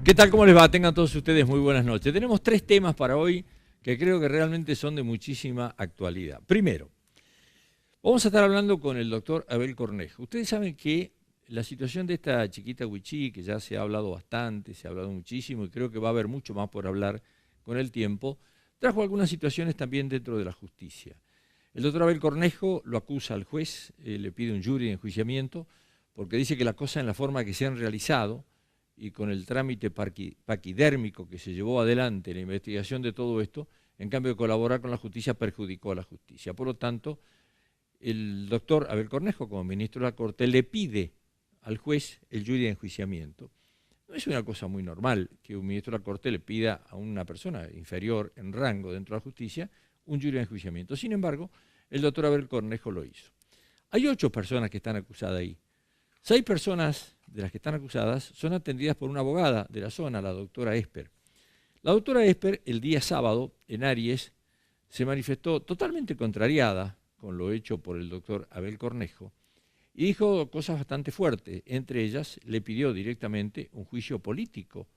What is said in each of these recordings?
¿Qué tal? ¿Cómo les va? Tengan todos ustedes muy buenas noches. Tenemos 3 temas para hoy que creo que realmente son de muchísima actualidad. Primero, vamos a estar hablando con el doctor Abel Cornejo. Ustedes saben que la situación de esta chiquita Wichí, que ya se ha hablado bastante, se ha hablado muchísimo y creo que va a haber mucho más por hablar con el tiempo, trajo algunas situaciones también dentro de la justicia. El doctor Abel Cornejo lo acusa al juez, le pide un jury de enjuiciamiento, porque dice que las cosas en la forma que se han realizado y con el trámite paquidérmico que se llevó adelante, la investigación de todo esto, en cambio de colaborar con la justicia, perjudicó a la justicia. Por lo tanto, el doctor Abel Cornejo, como ministro de la Corte, le pide al juez el jury de enjuiciamiento. No es una cosa muy normal que un ministro de la Corte le pida a una persona inferior en rango dentro de la justicia un jury de enjuiciamiento. Sin embargo, el doctor Abel Cornejo lo hizo. Hay 8 personas que están acusadas ahí. 6 personas de las que están acusadas son atendidas por una abogada de la zona, la doctora Esper. La doctora Esper, el día sábado, en Aries, se manifestó totalmente contrariada con lo hecho por el doctor Abel Cornejo y dijo cosas bastante fuertes. Entre ellas, le pidió directamente un juicio político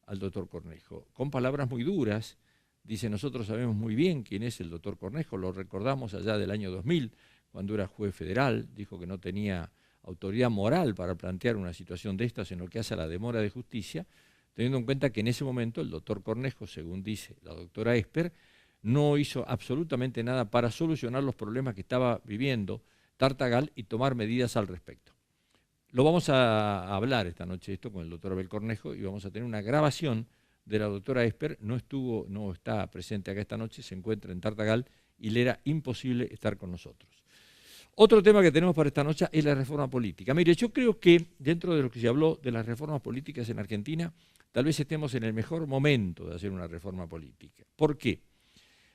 al doctor Cornejo, con palabras muy duras. Dice, nosotros sabemos muy bien quién es el doctor Cornejo, lo recordamos allá del año 2000, cuando era juez federal, dijo que no tenía autoridad moral para plantear una situación de estas en lo que hace a la demora de justicia, teniendo en cuenta que en ese momento el doctor Cornejo, según dice la doctora Esper, no hizo absolutamente nada para solucionar los problemas que estaba viviendo Tartagal y tomar medidas al respecto. Lo vamos a hablar esta noche esto con el doctor Abel Cornejo y vamos a tener una grabación de la doctora Esper. No está presente acá esta noche, se encuentra en Tartagal y le era imposible estar con nosotros. Otro tema que tenemos para esta noche es la reforma política. Mire, yo creo que dentro de lo que se habló de las reformas políticas en Argentina, tal vez estemos en el mejor momento de hacer una reforma política. ¿Por qué?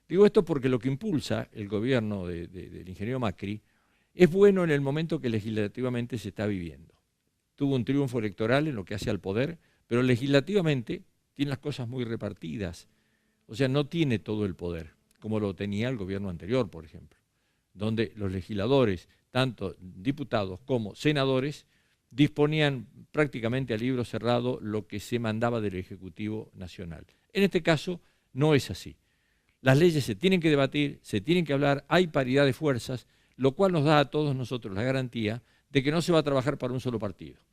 Digo esto porque lo que impulsa el gobierno del ingeniero Macri es bueno en el momento que legislativamente se está viviendo. Tuvo un triunfo electoral en lo que hace al poder, pero legislativamente tiene las cosas muy repartidas. O sea, no tiene todo el poder, como lo tenía el gobierno anterior, por ejemplo, donde los legisladores, tanto diputados como senadores, disponían prácticamente a libro cerrado lo que se mandaba del Ejecutivo Nacional. En este caso no es así. Las leyes se tienen que debatir, se tienen que hablar, hay paridad de fuerzas, lo cual nos da a todos nosotros la garantía de que no se va a trabajar para un solo partido.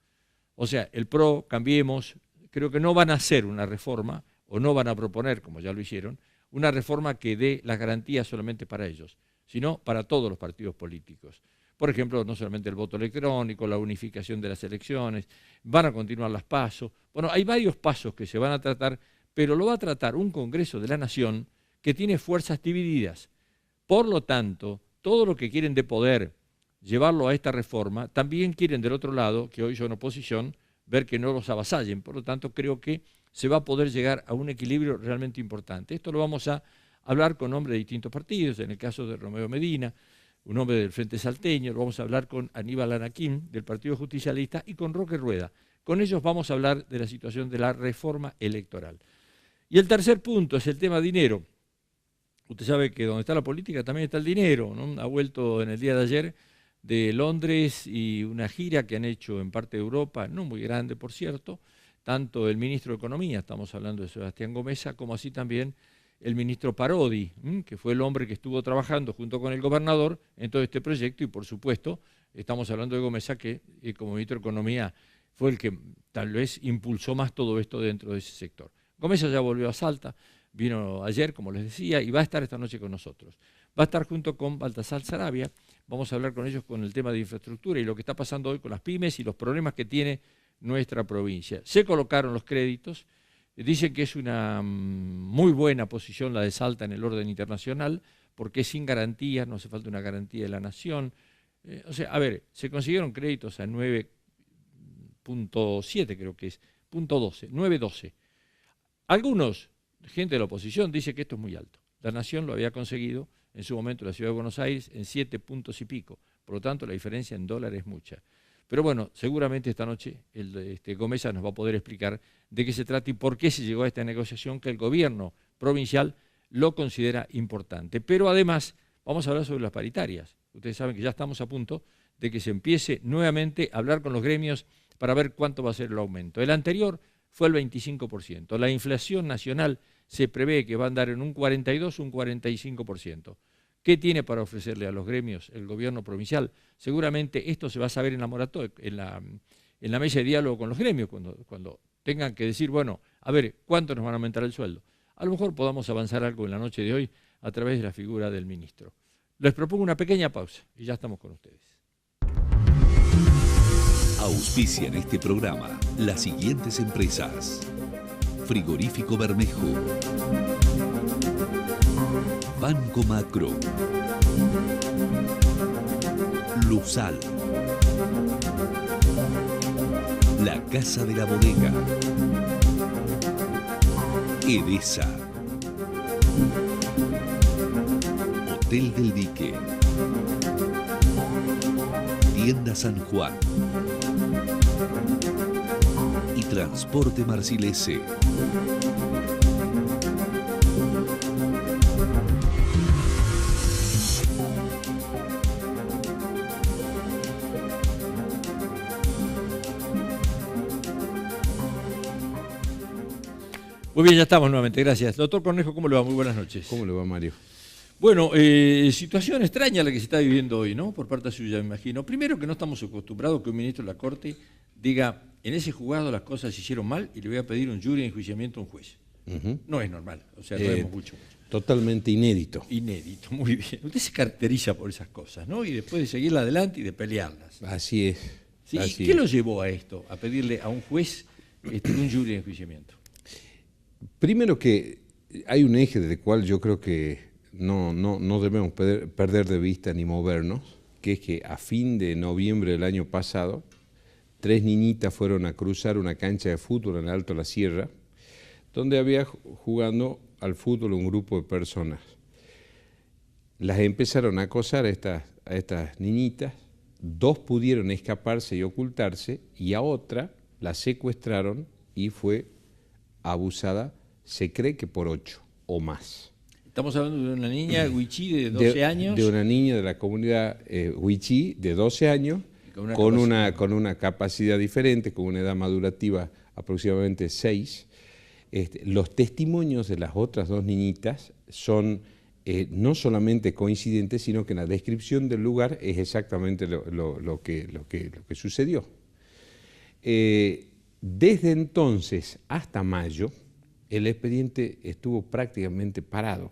O sea, el PRO, Cambiemos, creo que no van a hacer una reforma, o no van a proponer, como ya lo hicieron, una reforma que dé las garantías solamente para ellos, sino para todos los partidos políticos. Por ejemplo, no solamente el voto electrónico, la unificación de las elecciones, van a continuar las PASO. Bueno, hay varios pasos que se van a tratar, pero lo va a tratar un Congreso de la Nación que tiene fuerzas divididas. Por lo tanto, todo lo que quieren de poder llevarlo a esta reforma, también quieren del otro lado, que hoy son oposición, ver que no los avasallen. Por lo tanto, creo que se va a poder llegar a un equilibrio realmente importante. Esto lo vamos a hablar con hombres de distintos partidos, en el caso de Romeo Medina, un hombre del Frente Salteño, lo vamos a hablar con Aníbal Anaquín, del Partido Justicialista, y con Roque Rueda. Con ellos vamos a hablar de la situación de la reforma electoral. Y el tercer punto es el tema dinero. Usted sabe que donde está la política también está el dinero, ¿no? Ha vuelto en el día de ayer de Londres y una gira que han hecho en parte de Europa, no muy grande por cierto, tanto el ministro de Economía, estamos hablando de Sebastián Gomesa, como así también el ministro Parodi, que fue el hombre que estuvo trabajando junto con el gobernador en todo este proyecto y por supuesto estamos hablando de Gomesa que como ministro de Economía fue el que tal vez impulsó más todo esto dentro de ese sector. Gomesa ya volvió a Salta, vino ayer, como les decía, y va a estar esta noche con nosotros. Va a estar junto con Baltasar Sarabia, vamos a hablar con ellos con el tema de infraestructura y lo que está pasando hoy con las pymes y los problemas que tiene nuestra provincia. Se colocaron los créditos, dicen que es una muy buena posición la de Salta en el orden internacional, porque es sin garantías, no hace falta una garantía de la nación. O sea, a ver, se consiguieron créditos a 9.7 creo que es, punto 12, 9.12. Algunos, gente de la oposición, dice que esto es muy alto. La Nación lo había conseguido en su momento en la Ciudad de Buenos Aires en 7 puntos y pico. Por lo tanto, la diferencia en dólares es mucha. Pero bueno, seguramente esta noche Gomesa nos va a poder explicar de qué se trata y por qué se llegó a esta negociación que el gobierno provincial lo considera importante. Pero además, vamos a hablar sobre las paritarias. Ustedes saben que ya estamos a punto de que se empiece nuevamente a hablar con los gremios para ver cuánto va a ser el aumento. El anterior fue el 25%. La inflación nacional se prevé que va a andar en un 42 o un 45%. ¿Qué tiene para ofrecerle a los gremios el gobierno provincial? Seguramente esto se va a saber en la moratoria, en la mesa de diálogo con los gremios, cuando tengan que decir, bueno, a ver, ¿cuánto nos van a aumentar el sueldo? A lo mejor podamos avanzar algo en la noche de hoy a través de la figura del ministro. Les propongo una pequeña pausa y ya estamos con ustedes. Auspician este programa las siguientes empresas: Frigorífico Bermejo, Banco Macro, Luzal, La Casa de la Bodega, Edesa, Hotel del Dique, Tienda San Juan y Transporte Marcilese. Muy bien, ya estamos nuevamente, gracias. Doctor Cornejo, ¿cómo le va? Muy buenas noches. ¿Cómo le va, Mario? Bueno, situación extraña la que se está viviendo hoy, ¿no? Por parte suya, me imagino. Primero, que no estamos acostumbrados que un ministro de la Corte diga, en ese juzgado las cosas se hicieron mal y le voy a pedir un jury de enjuiciamiento a un juez. No es normal, o sea, no hemos mucho. Totalmente inédito. Inédito, muy bien. Usted se caracteriza por esas cosas, ¿no? Y después de seguirla adelante y de pelearlas. Así es. ¿Sí? Así ¿Y qué es. lo llevó a esto? A pedirle a un juez un jury de enjuiciamiento. Primero que hay un eje del cual yo creo que no debemos perder de vista ni movernos, que es que a fin de noviembre del año pasado, 3 niñitas fueron a cruzar una cancha de fútbol en Alto La Sierra, donde había jugando al fútbol un grupo de personas. Las empezaron a acosar a estas niñitas, 2 pudieron escaparse y ocultarse, y a otra la secuestraron y fue abusada, se cree que por 8 o más. Estamos hablando de una niña huichí de 12 años. De una niña de la comunidad huichí de 12 años, con una capacidad diferente, con una edad madurativa aproximadamente 6. Los testimonios de las otras 2 niñitas son no solamente coincidentes, sino que en la descripción del lugar es exactamente lo que sucedió. Desde entonces hasta mayo, el expediente estuvo prácticamente parado.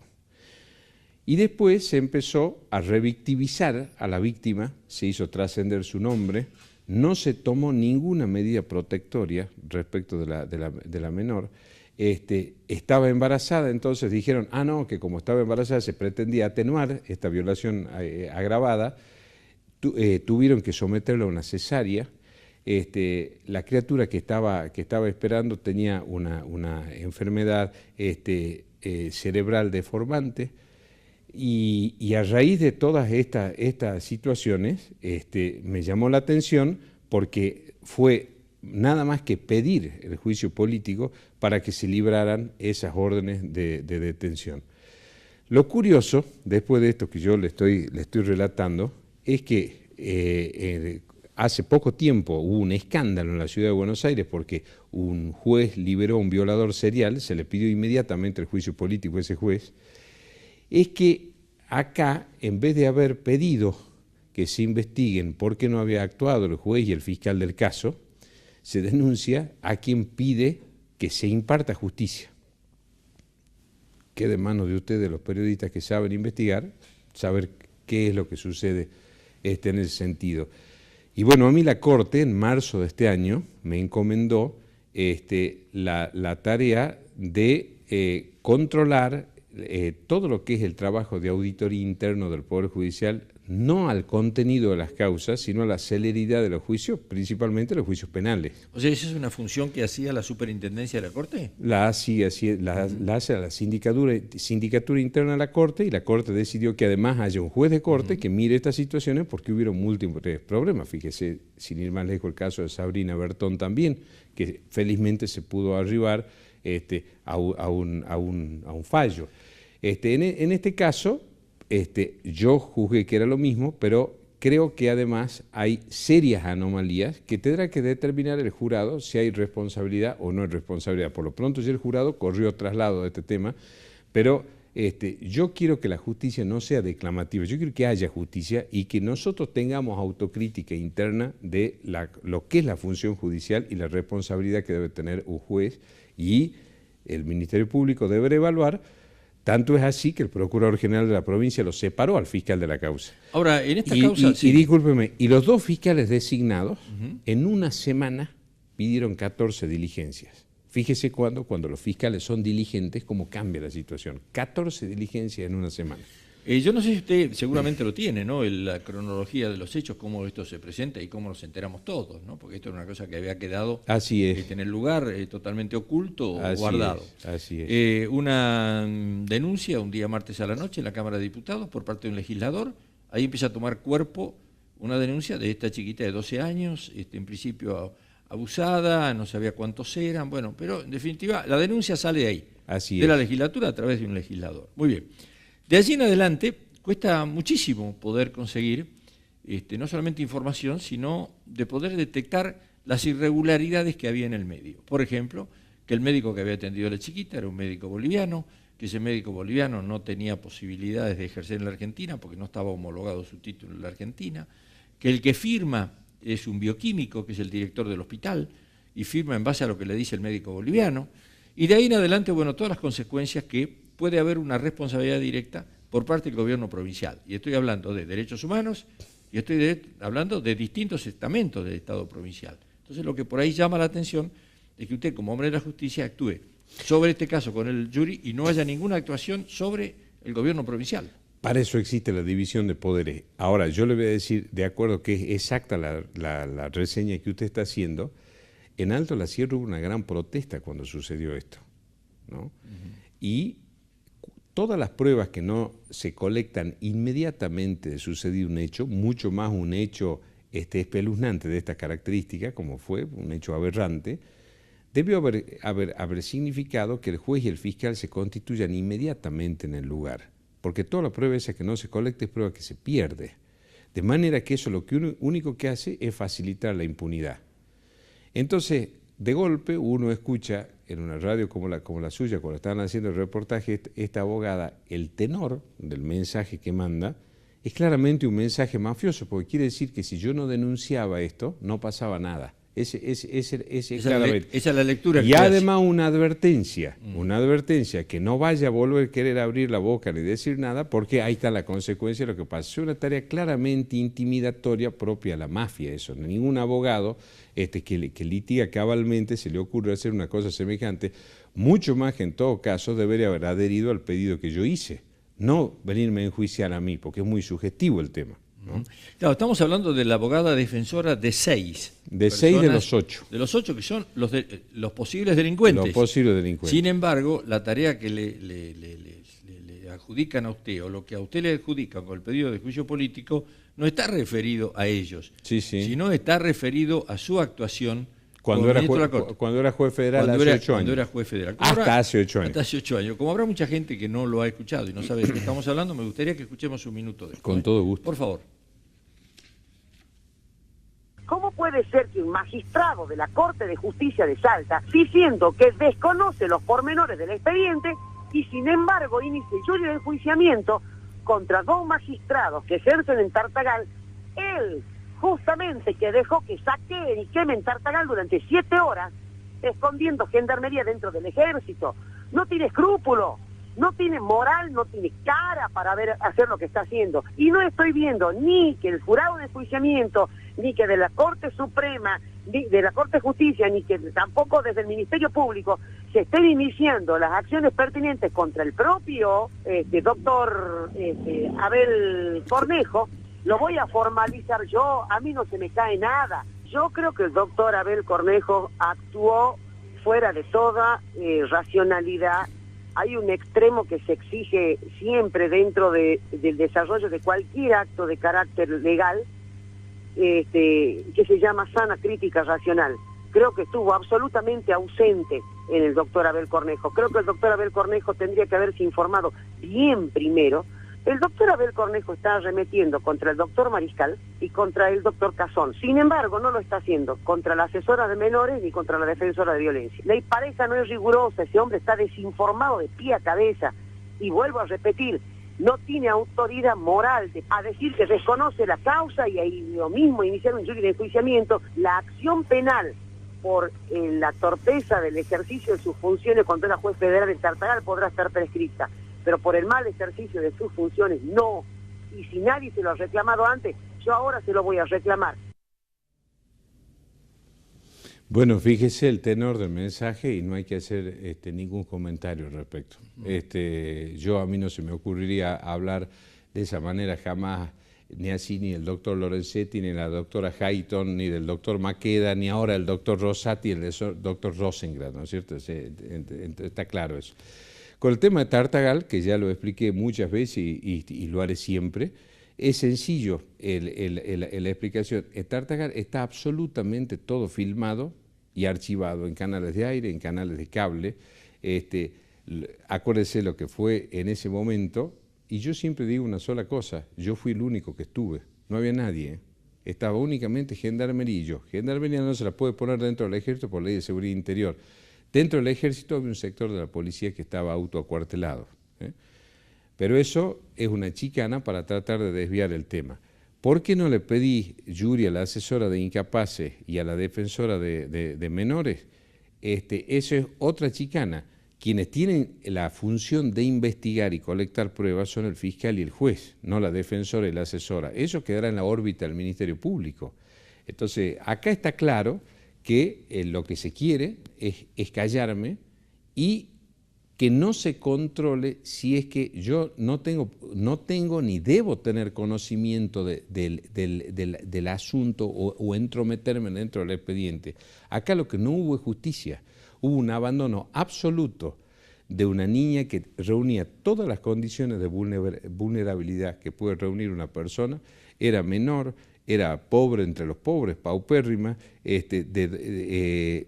Y después se empezó a revictimizar a la víctima, se hizo trascender su nombre, no se tomó ninguna medida protectoria respecto de la menor. Estaba embarazada, entonces dijeron, no, que como estaba embarazada se pretendía atenuar esta violación agravada, tuvieron que someterla a una cesárea. La criatura que estaba esperando tenía una enfermedad cerebral deformante y a raíz de todas estas situaciones me llamó la atención porque fue nada más que pedir el juicio político para que se libraran esas órdenes de detención. Lo curioso, después de esto que yo le estoy relatando, es que hace poco tiempo hubo un escándalo en la ciudad de Buenos Aires porque un juez liberó a un violador serial, se le pidió inmediatamente el juicio político a ese juez. Es que acá, en vez de haber pedido que se investiguen por qué no había actuado el juez y el fiscal del caso, se denuncia a quien pide que se imparta justicia. Queda en manos de ustedes, los periodistas que saben investigar, saber qué es lo que sucede en ese sentido. Y bueno, a mí la Corte en marzo de este año me encomendó la tarea de controlar todo lo que es el trabajo de auditoría interno del Poder Judicial, no al contenido de las causas, sino a la celeridad de los juicios, principalmente los juicios penales. O sea, ¿esa es una función que hacía la superintendencia de la Corte? La hace a la sindicatura interna de la Corte, y la Corte decidió que además haya un juez de Corte que mire estas situaciones porque hubieron múltiples problemas. Fíjese, sin ir más lejos, el caso de Sabrina Bertón también, que felizmente se pudo arribar a un fallo. En este caso, yo juzgué que era lo mismo, pero creo que además hay serias anomalías que tendrá que determinar el jurado si hay responsabilidad o no hay responsabilidad. Por lo pronto ya el jurado corrió traslado de este tema, pero yo quiero que la justicia no sea declamativa, yo quiero que haya justicia y que nosotros tengamos autocrítica interna de lo que es la función judicial y la responsabilidad que debe tener un juez, y el Ministerio Público debe evaluar. Tanto es así que el Procurador General de la provincia lo separó al fiscal de la causa. Ahora, en esta causa... Y discúlpeme, y los dos fiscales designados en una semana pidieron 14 diligencias. Fíjese cuando los fiscales son diligentes, cómo cambia la situación. 14 diligencias en una semana. Yo no sé si usted seguramente lo tiene, ¿no? La cronología de los hechos, cómo esto se presenta y cómo nos enteramos todos, ¿no? Porque esto era una cosa que había quedado así es. En el lugar totalmente oculto o guardado. Así es. Una denuncia un día martes a la noche en la Cámara de Diputados por parte de un legislador. Ahí empieza a tomar cuerpo una denuncia de esta chiquita de 12 años, en principio abusada, no sabía cuántos eran, bueno, pero en definitiva la denuncia sale de ahí, de la legislatura a través de un legislador. Muy bien. De allí en adelante cuesta muchísimo poder conseguir no solamente información, sino de poder detectar las irregularidades que había en el medio. Por ejemplo, que el médico que había atendido a la chiquita era un médico boliviano, que ese médico boliviano no tenía posibilidades de ejercer en la Argentina porque no estaba homologado su título en la Argentina, que el que firma es un bioquímico, que es el director del hospital, y firma en base a lo que le dice el médico boliviano, y de ahí en adelante, bueno, todas las consecuencias que puede haber una responsabilidad directa por parte del gobierno provincial. Y estoy hablando de derechos humanos y estoy hablando de distintos estamentos del Estado provincial. Entonces lo que por ahí llama la atención es que usted, como hombre de la justicia, actúe sobre este caso con el jury y no haya ninguna actuación sobre el gobierno provincial. Para eso existe la división de poderes. Ahora, yo le voy a decir, de acuerdo que es exacta la reseña que usted está haciendo, en Alto la Sierra hubo una gran protesta cuando sucedió esto, ¿no? Y todas las pruebas que no se colectan inmediatamente de sucedido un hecho, mucho más un hecho espeluznante de esta característica, como fue un hecho aberrante, debió haber significado que el juez y el fiscal se constituyan inmediatamente en el lugar, porque toda la prueba esa que no se colecta es prueba que se pierde. De manera que eso lo que único que hace es facilitar la impunidad. Entonces, de golpe uno escucha en una radio como la suya, cuando estaban haciendo el reportaje, esta abogada, el tenor del mensaje que manda es claramente un mensaje mafioso, porque quiere decir que si yo no denunciaba esto, no pasaba nada. Esa es la lectura. Y además una advertencia que no vaya a volver a querer abrir la boca ni decir nada, porque ahí está la consecuencia de lo que pasa. Es una tarea claramente intimidatoria propia de la mafia, eso. Ningún abogado que litiga cabalmente se le ocurre hacer una cosa semejante, mucho más que en todo caso debería haber adherido al pedido que yo hice, no venirme a enjuiciar a mí, porque es muy sugestivo el tema, ¿no? Claro, estamos hablando de la abogada defensora de 6. De 6 de los 8. De los 8 que son los posibles delincuentes. Los posibles delincuentes. Sin embargo, la tarea que le adjudican a usted, o lo que a usted le adjudican con el pedido de juicio político, no está referido a ellos, sino está referido a su actuación cuando era juez federal hace 8 años. Cuando era juez federal. Hasta hace 8 años. Hasta hace 8 años. Como habrá mucha gente que no lo ha escuchado y no sabe de qué estamos hablando, me gustaría que escuchemos un minuto de esto. Con todo gusto. Por favor. ¿Cómo puede ser que un magistrado de la Corte de Justicia de Salta, diciendo que desconoce los pormenores del expediente y sin embargo inicie juicio de enjuiciamiento contra 2 magistrados que ejercen en Tartagal, él justamente que dejó que saquen y quemen Tartagal durante 7 horas, escondiendo gendarmería dentro del ejército, no tiene escrúpulo, no tiene moral, no tiene cara para hacer lo que está haciendo? Y no estoy viendo ni que el jurado de enjuiciamiento, ni que de la Corte Suprema, ni de la Corte de Justicia, ni que tampoco desde el Ministerio Público se estén iniciando las acciones pertinentes contra el propio doctor Abel Cornejo. Lo voy a formalizar yo, a mí no se me cae nada. Yo creo que el doctor Abel Cornejo actuó fuera de toda racionalidad. Hay un extremo que se exige siempre dentro del desarrollo de cualquier acto de carácter legal, que se llama sana crítica racional. Creo que estuvo absolutamente ausente en el doctor Abel Cornejo. Creo que el doctor Abel Cornejo tendría que haberse informado bien primero El doctor Abel Cornejo está arremetiendo contra el doctor Mariscal y contra el doctor Cazón. Sin embargo, no lo está haciendo contra la asesora de menores ni contra la defensora de violencia. La pareja no es rigurosa, ese hombre está desinformado de pie a cabeza. Y vuelvo a repetir, no tiene autoridad moral a decir que desconoce la causa y ahí lo mismo iniciar un juicio de enjuiciamiento. La acción penal por la torpeza del ejercicio de sus funciones contra la juez federal de Tartagal podrá estar prescrita, pero por el mal ejercicio de sus funciones no. Y si nadie se lo ha reclamado antes, yo ahora se lo voy a reclamar. Bueno, fíjese el tenor del mensaje y no hay que hacer ningún comentario al respecto. A mí no se me ocurriría hablar de esa manera jamás, ni así ni el doctor Lorenzetti, ni la doctora Hayton, ni del doctor Maqueda, ni ahora el doctor Rosati, el doctor Rosengrad, ¿no es cierto? Está claro eso. Con el tema de Tartagal, que ya lo expliqué muchas veces y lo haré siempre, es sencillo la explicación. En Tartagal está absolutamente todo filmado y archivado en canales de aire, en canales de cable. Acuérdese lo que fue en ese momento, y yo siempre digo una sola cosa, yo fui el único que estuve, no había nadie, estaba únicamente Gendarmería y yo. Gendarmería no se la puede poner dentro del ejército por ley de seguridad interior. Dentro del ejército había un sector de la policía que estaba autoacuartelado. Pero eso es una chicana para tratar de desviar el tema. ¿Por qué no le pedí, Yuri, a la asesora de incapaces y a la defensora de menores? Eso es otra chicana. Quienes tienen la función de investigar y colectar pruebas son el fiscal y el juez, no la defensora y la asesora. Eso quedará en la órbita del Ministerio Público. Entonces, acá está claro que lo que se quiere es callarme y que no se controle si es que yo no tengo ni debo tener conocimiento del asunto o entrometerme dentro del expediente. Acá lo que no hubo es justicia, hubo un abandono absoluto de una niña que reunía todas las condiciones de vulnerabilidad que puede reunir una persona, era menor, era pobre entre los pobres, paupérrima,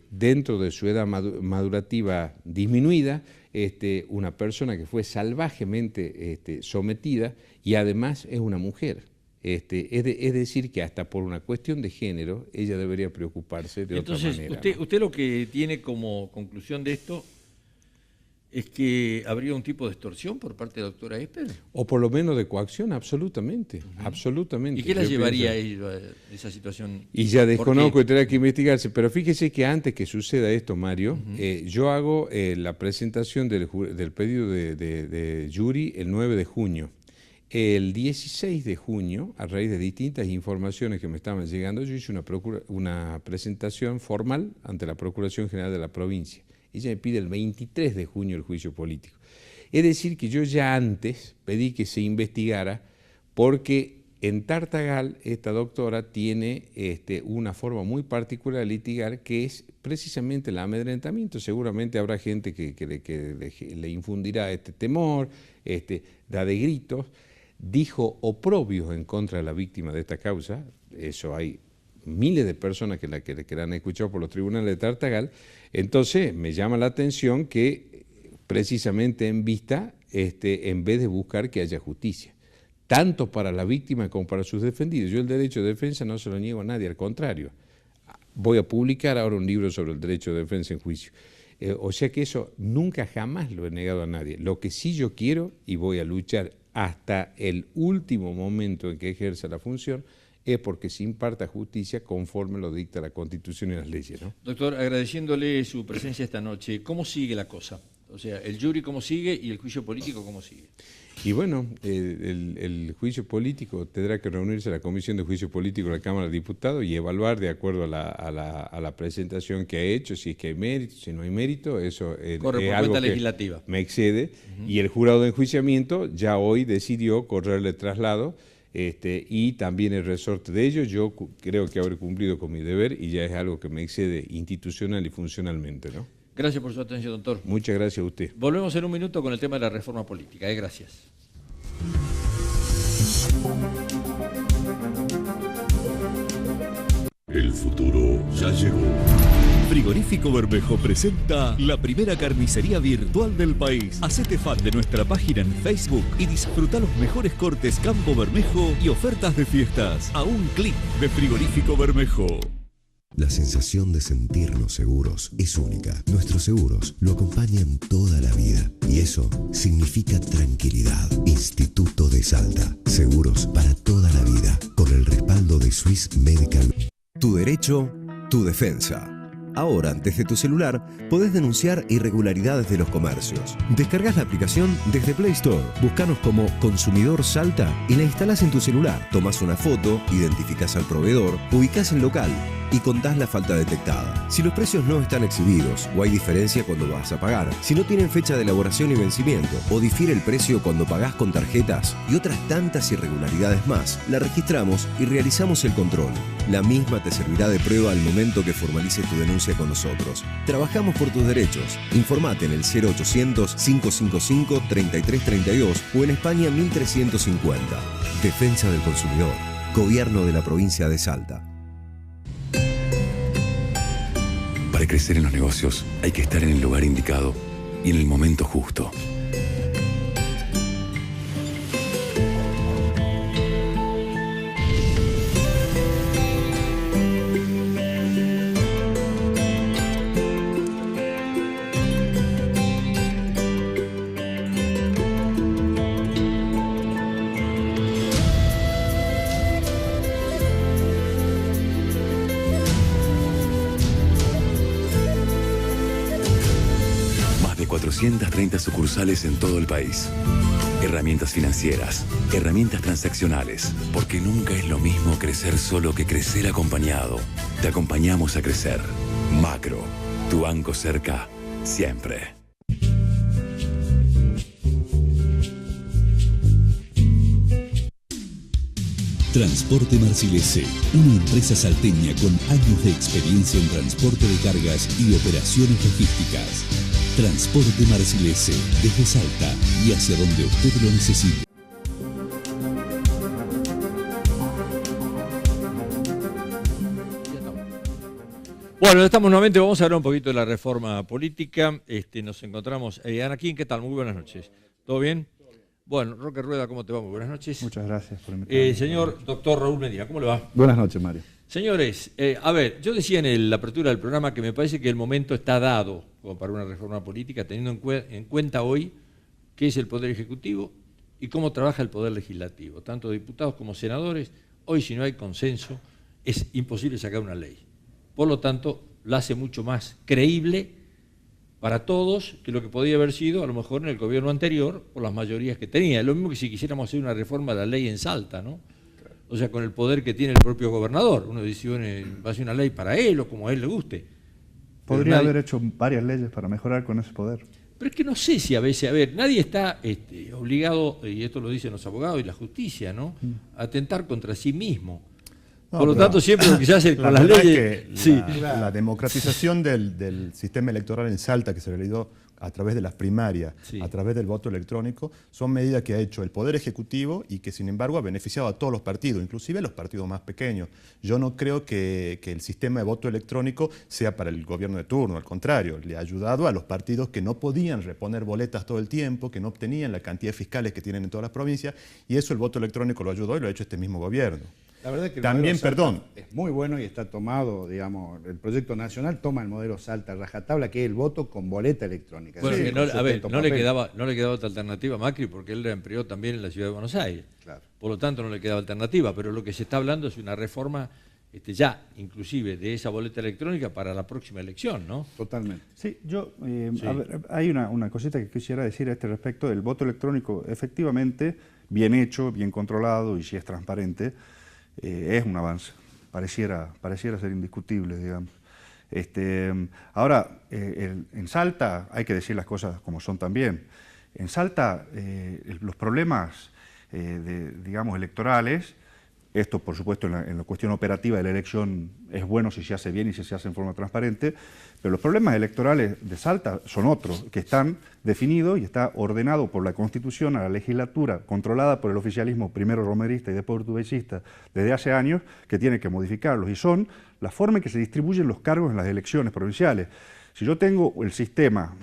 dentro de su edad madurativa disminuida, una persona que fue salvajemente sometida y además es una mujer. Es decir, que hasta por una cuestión de género ella debería preocuparse de otra manera. Entonces, usted lo que tiene como conclusión de esto es que habría un tipo de extorsión por parte de la doctora Esper. O por lo menos de coacción, absolutamente, absolutamente. ¿Y qué la llevaría a ello, a esa situación? Y ya desconozco y tendrá que investigarse, pero fíjese que antes que suceda esto, Mario, yo hago la presentación del pedido de Yuri el 9 de junio. El 16 de junio, a raíz de distintas informaciones que me estaban llegando, yo hice una presentación formal ante la Procuración General de la provincia. Ella me pide el 23 de junio el juicio político. Es decir, que yo ya antes pedí que se investigara porque en Tartagal esta doctora tiene una forma muy particular de litigar que es precisamente el amedrentamiento. Seguramente habrá gente que le infundirá este temor, da de gritos. Dijo oprobios en contra de la víctima de esta causa, eso hay miles de personas que la han escuchado por los tribunales de Tartagal. Entonces me llama la atención que precisamente en vista, en vez de buscar que haya justicia, tanto para la víctima como para sus defendidos. Yo el derecho de defensa no se lo niego a nadie, al contrario. Voy a publicar ahora un libro sobre el derecho de defensa en juicio. O sea que eso nunca jamás lo he negado a nadie. Lo que sí yo quiero, y voy a luchar hasta el último momento en que ejerza la función, es porque se imparta justicia conforme lo dicta la Constitución y las leyes, ¿no? Doctor, agradeciéndole su presencia esta noche, ¿cómo sigue la cosa? O sea, el jury cómo sigue y el juicio político cómo sigue. Y bueno, el juicio político tendrá que reunirse la Comisión de Juicio Político de la Cámara de Diputados y evaluar de acuerdo a la presentación que ha hecho, si es que hay mérito, si no hay mérito, eso corre es por algo cuenta que legislativa. Me excede. Y el jurado de enjuiciamiento ya hoy decidió correrle traslado y también el resorte de ellos. Yo creo que habré cumplido con mi deber y ya es algo que me excede institucional y funcionalmente, ¿no? Gracias por su atención, doctor. Muchas gracias a usted. Volvemos en un minuto con el tema de la reforma política. Gracias. El futuro ya llegó. Frigorífico Bermejo presenta la primera carnicería virtual del país. Hacete fan de nuestra página en Facebook y disfruta los mejores cortes Campo Bermejo y ofertas de fiestas a un clic de Frigorífico Bermejo. La sensación de sentirnos seguros es única. Nuestros seguros lo acompañan toda la vida y eso significa tranquilidad. Instituto de Salta. Seguros para toda la vida con el respaldo de Swiss Medical. Tu derecho, tu defensa. Ahora, desde tu celular, podés denunciar irregularidades de los comercios. Descargas la aplicación desde Play Store. Búscanos como Consumidor Salta y la instalás en tu celular. Tomás una foto, identificás al proveedor, ubicás el local y contás la falta detectada. Si los precios no están exhibidos o hay diferencia cuando vas a pagar, si no tienen fecha de elaboración y vencimiento o difiere el precio cuando pagás con tarjetas y otras tantas irregularidades más, la registramos y realizamos el control. La misma te servirá de prueba al momento que formalices tu denuncia con nosotros. Trabajamos por tus derechos. Informate en el 0800-555-3332 o en España 1350. Defensa del consumidor. Gobierno de la provincia de Salta. Para crecer en los negocios hay que estar en el lugar indicado y en el momento justo. Más de 430 sucursales en todo el país. Herramientas financieras, herramientas transaccionales, porque nunca es lo mismo crecer solo que crecer acompañado. Te acompañamos a crecer. Macro, tu banco cerca, siempre. Transporte Marcilese, una empresa salteña con años de experiencia en transporte de cargas y operaciones logísticas. Transporte Marcilese, desde Salta y hacia donde usted lo necesite. Bueno, estamos nuevamente, vamos a hablar un poquito de la reforma política. Nos encontramos. Anaquín, ¿qué tal? Muy buenas noches. ¿Todo bien? Bueno, Roque Rueda, ¿cómo te va? Muy buenas noches. Muchas gracias por invitarme. Señor doctor Raúl Medina, ¿cómo le va? Buenas noches, Mario. Señores, a ver, yo decía en la apertura del programa que me parece que el momento está dado como para una reforma política, teniendo en cuenta hoy qué es el Poder Ejecutivo y cómo trabaja el Poder Legislativo. Tanto diputados como senadores, hoy si no hay consenso, es imposible sacar una ley. Por lo tanto, la hace mucho más creíble para todos que lo que podía haber sido a lo mejor en el gobierno anterior por las mayorías que tenía. Es lo mismo que si quisiéramos hacer una reforma de la ley en Salta, ¿no? O sea, con el poder que tiene el propio gobernador. Uno dice, bueno, va a ser una ley para él o como a él le guste. Podría haber hecho varias leyes para mejorar con ese poder. Pero es que no sé si a veces, nadie está obligado, y esto lo dicen los abogados y la justicia, ¿no? A atentar contra sí mismo. No, por lo tanto, siempre lo que se hace con las leyes... La democratización del sistema electoral en Salta, que se realizó a través de las primarias, a través del voto electrónico, son medidas que ha hecho el Poder Ejecutivo y que, sin embargo, ha beneficiado a todos los partidos, inclusive a los partidos más pequeños. Yo no creo que el sistema de voto electrónico sea para el gobierno de turno, al contrario, le ha ayudado a los partidos que no podían reponer boletas todo el tiempo, que no obtenían la cantidad de fiscales que tienen en todas las provincias, y eso el voto electrónico lo ayudó y lo ha hecho este mismo gobierno. La verdad es que el también, perdón, es muy bueno y está tomado, digamos, el proyecto nacional toma el modelo Salta rajatabla, que es el voto con boleta electrónica. Bueno, sí, no le quedaba otra alternativa a Macri porque él empleó también en la ciudad de Buenos Aires. Claro. Por lo tanto, no le quedaba alternativa, pero lo que se está hablando es una reforma ya, inclusive, de esa boleta electrónica para la próxima elección, ¿no? Totalmente. Sí, a ver, hay una cosita que quisiera decir a este respecto. El voto electrónico, efectivamente, bien hecho, bien controlado y si es transparente, es un avance, pareciera ser indiscutible, digamos. Ahora, en Salta hay que decir las cosas como son también. En Salta los problemas, digamos, electorales Esto, por supuesto, en la cuestión operativa de la elección es bueno si se hace bien y si se hace en forma transparente, pero los problemas electorales de Salta son otros, que están definidos y está ordenado por la Constitución a la legislatura, controlada por el oficialismo, primero romerista y después urtubeycista, desde hace años, que tiene que modificarlos, y son la forma en que se distribuyen los cargos en las elecciones provinciales. Si yo tengo el sistema,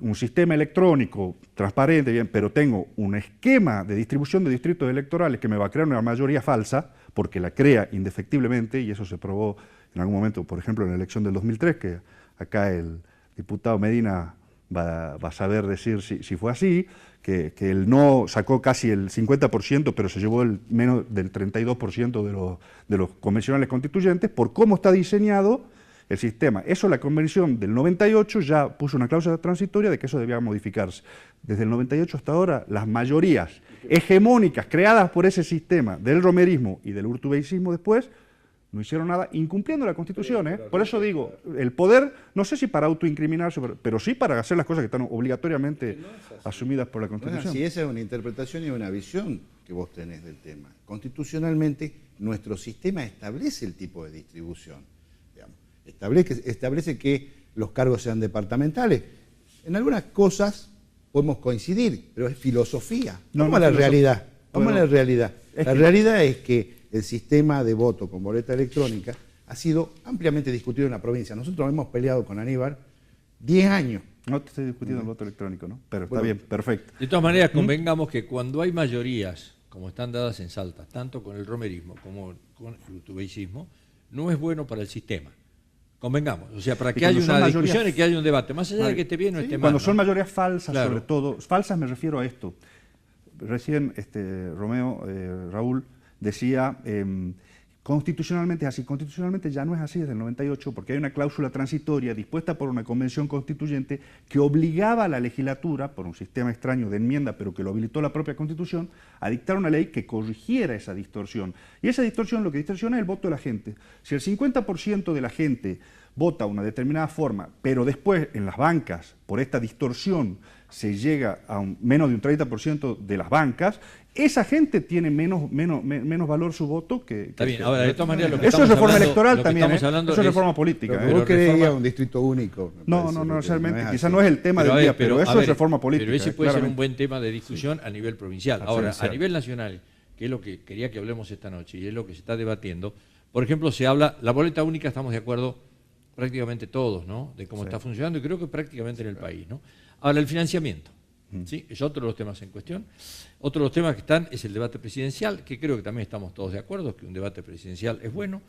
un sistema electrónico transparente, bien, pero tengo un esquema de distribución de distritos electorales que me va a crear una mayoría falsa, porque la crea indefectiblemente, y eso se probó en algún momento, por ejemplo, en la elección del 2003, que acá el diputado Medina va a saber decir si fue así, que el no sacó casi el 50%, pero se llevó menos del 32% de los convencionales constituyentes, por cómo está diseñado el sistema. Eso, la convención del 98 ya puso una cláusula transitoria de que eso debía modificarse. Desde el 98 hasta ahora, las mayorías hegemónicas creadas por ese sistema del romerismo y del urtubeycismo después, no hicieron nada, incumpliendo la Constitución. Por eso digo, el poder, no sé si para autoincriminarse, pero sí para hacer las cosas que están obligatoriamente asumidas por la Constitución. Si esa es una interpretación y una visión que vos tenés del tema. Constitucionalmente, nuestro sistema establece el tipo de distribución. Establece que los cargos sean departamentales. En algunas cosas podemos coincidir, pero es filosofía. Vamos a la realidad. Vamos a la realidad. La realidad es que el sistema de voto con boleta electrónica ha sido ampliamente discutido en la provincia. Nosotros hemos peleado con Aníbal 10 años. No te estoy discutiendo el voto electrónico, ¿no? Pero está bien, perfecto. De todas maneras, convengamos que cuando hay mayorías, como están dadas en Salta, tanto con el romerismo como con el urtubeycismo, no es bueno para el sistema. Convengamos, o sea, para que haya una discusión y que haya un debate, más allá de que esté bien o esté mal. Cuando son mayorías falsas, claro, sobre todo, falsas me refiero a esto. Recién Raúl decía, constitucionalmente es así. Constitucionalmente ya no es así desde el 98, porque hay una cláusula transitoria dispuesta por una convención constituyente que obligaba a la legislatura, por un sistema extraño de enmienda, pero que lo habilitó la propia Constitución, a dictar una ley que corrigiera esa distorsión. Y esa distorsión lo que distorsiona es el voto de la gente. Si el 50% de la gente vota una determinada forma, pero después en las bancas, por esta distorsión, se llega a menos de un 30% de las bancas, esa gente tiene menos valor su voto que... Está bien, ahora de todas maneras lo que eso es reforma electoral también, eso es reforma política. Pero vos querías un distrito único. No necesariamente, quizás no es el tema del día, pero eso es reforma política. Pero ese puede ser un buen tema de discusión a nivel provincial. Ahora, a nivel nacional, que es lo que quería que hablemos esta noche y es lo que se está debatiendo, por ejemplo, se habla, la boleta única, estamos de acuerdo prácticamente todos, ¿no?, de cómo está funcionando, y creo que prácticamente en el país, ¿no? Ahora, el financiamiento, ¿sí?, es otro de los temas en cuestión. Otro de los temas que están es el debate presidencial, que creo que también estamos todos de acuerdo, que un debate presidencial es bueno,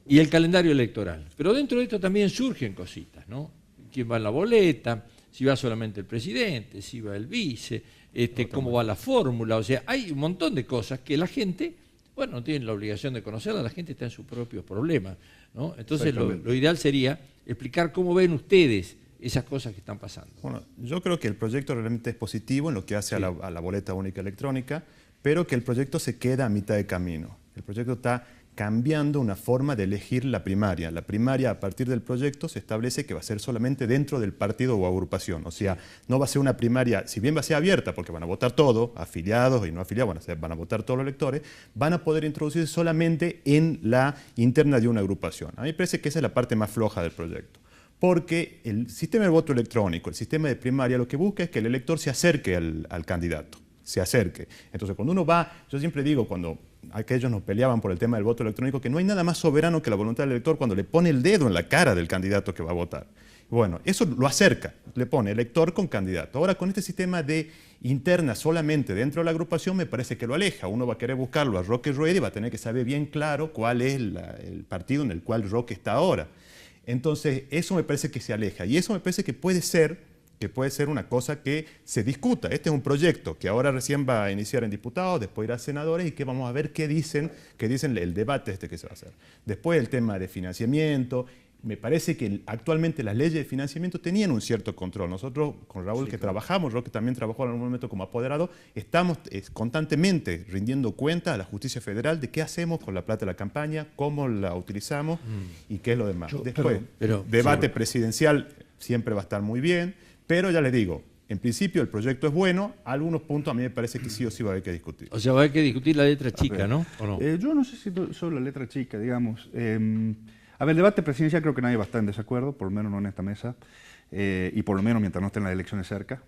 y el calendario electoral. Pero dentro de esto también surgen cositas, ¿no? ¿Quién va en la boleta? Si va solamente el presidente, si va el vice, cómo va la fórmula. O sea, hay un montón de cosas que la gente, bueno, no tienen la obligación de conocerla, la gente está en sus propios problemas, ¿no? Entonces lo ideal sería explicar cómo ven ustedes esas cosas que están pasando. Bueno, yo creo que el proyecto realmente es positivo en lo que hace a la boleta única electrónica, pero que el proyecto se queda a mitad de camino. El proyecto está cambiando una forma de elegir la primaria. La primaria, a partir del proyecto, se establece que va a ser solamente dentro del partido o agrupación. O sea, no va a ser una primaria, si bien va a ser abierta, porque van a votar todos, afiliados y no afiliados, van a votar todos los electores, van a poder introducirse solamente en la interna de una agrupación. A mí me parece que esa es la parte más floja del proyecto. Porque el sistema de voto electrónico, el sistema de primaria, lo que busca es que el elector se acerque al candidato, se acerque. Entonces, cuando uno va, yo siempre digo, cuando aquellos nos peleaban por el tema del voto electrónico, que no hay nada más soberano que la voluntad del elector cuando le pone el dedo en la cara del candidato que va a votar. Bueno, eso lo acerca, le pone elector con candidato. Ahora, con este sistema de interna solamente dentro de la agrupación, me parece que lo aleja. Uno va a querer buscarlo a Roque Rueda y va a tener que saber bien claro cuál es el partido en el cual Roque está ahora. Entonces, eso me parece que se aleja y eso me parece que puede ser una cosa que se discuta. Este es un proyecto que ahora recién va a iniciar en diputados, después irá a senadores y que vamos a ver qué dicen el debate que se va a hacer. Después el tema de financiamiento. Me parece que actualmente las leyes de financiamiento tenían un cierto control. Nosotros, con Raúl, que trabajamos, Roque también trabajó en algún momento como apoderado, estamos constantemente rindiendo cuenta a la justicia federal de qué hacemos con la plata de la campaña, cómo la utilizamos y qué es lo demás. Después, debate presidencial siempre va a estar muy bien, pero ya les digo, En principio el proyecto es bueno, algunos puntos a mí me parece que sí o sí va a haber que discutir. O sea, va a haber que discutir la letra chica, ¿no? ¿O no? Yo no sé si solo la letra chica, digamos. A ver, el debate presidencial creo que nadie va a estar en desacuerdo, por lo menos no en esta mesa, y por lo menos mientras no estén las elecciones cerca.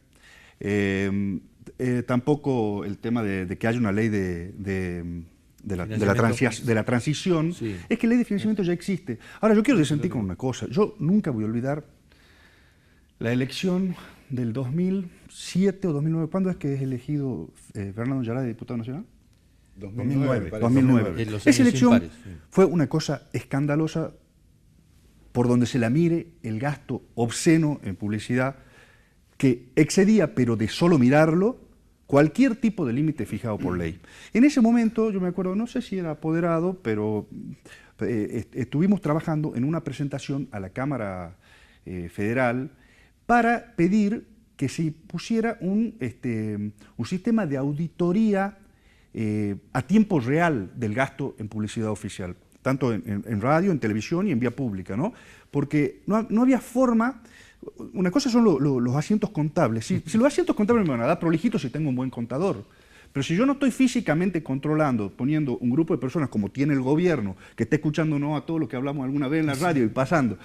Tampoco el tema de que haya una ley de la transición, sí. Es que la ley de financiamiento ya existe. Ahora, yo quiero disentir con una cosa. Yo nunca voy a olvidar la elección del 2007 o 2009. ¿Cuándo es que es elegido Fernando Yarade diputado nacional? 2009. Esa elección fue una cosa escandalosa por donde se la mire, el gasto obsceno en publicidad que excedía, pero de solo mirarlo, cualquier tipo de límite fijado por ley. En ese momento, yo me acuerdo, no sé si era apoderado, pero estuvimos trabajando en una presentación a la Cámara Federal para pedir que se pusiera un sistema de auditoría a tiempo real del gasto en publicidad oficial, tanto en radio, en televisión y en vía pública, ¿no? Porque no había forma. Una cosa son los asientos contables. Si los asientos contables me van a dar prolijitos si tengo un buen contador. Pero si yo no estoy físicamente controlando, poniendo un grupo de personas como tiene el gobierno, que está escuchando no a todo lo que hablamos alguna vez en la radio y pasando,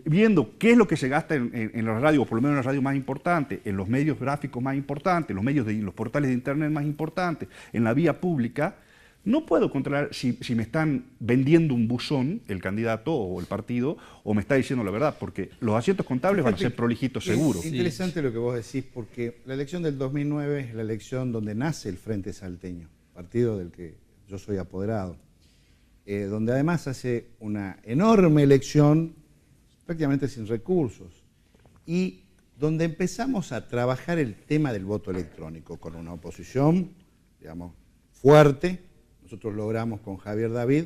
viendo qué es lo que se gasta en la radio, o por lo menos en la radio más importante, en los medios gráficos más importantes, los portales de internet más importantes, en la vía pública, no puedo controlar si me están vendiendo un buzón, el candidato o el partido, o me está diciendo la verdad, porque los asientos contables van a ser prolijitos seguro. Es interesante lo que vos decís, porque la elección del 2009 es la elección donde nace el Frente Salteño, partido del que yo soy apoderado, donde además hace una enorme elección prácticamente sin recursos, y donde empezamos a trabajar el tema del voto electrónico con una oposición, digamos, fuerte. Nosotros logramos con Javier David,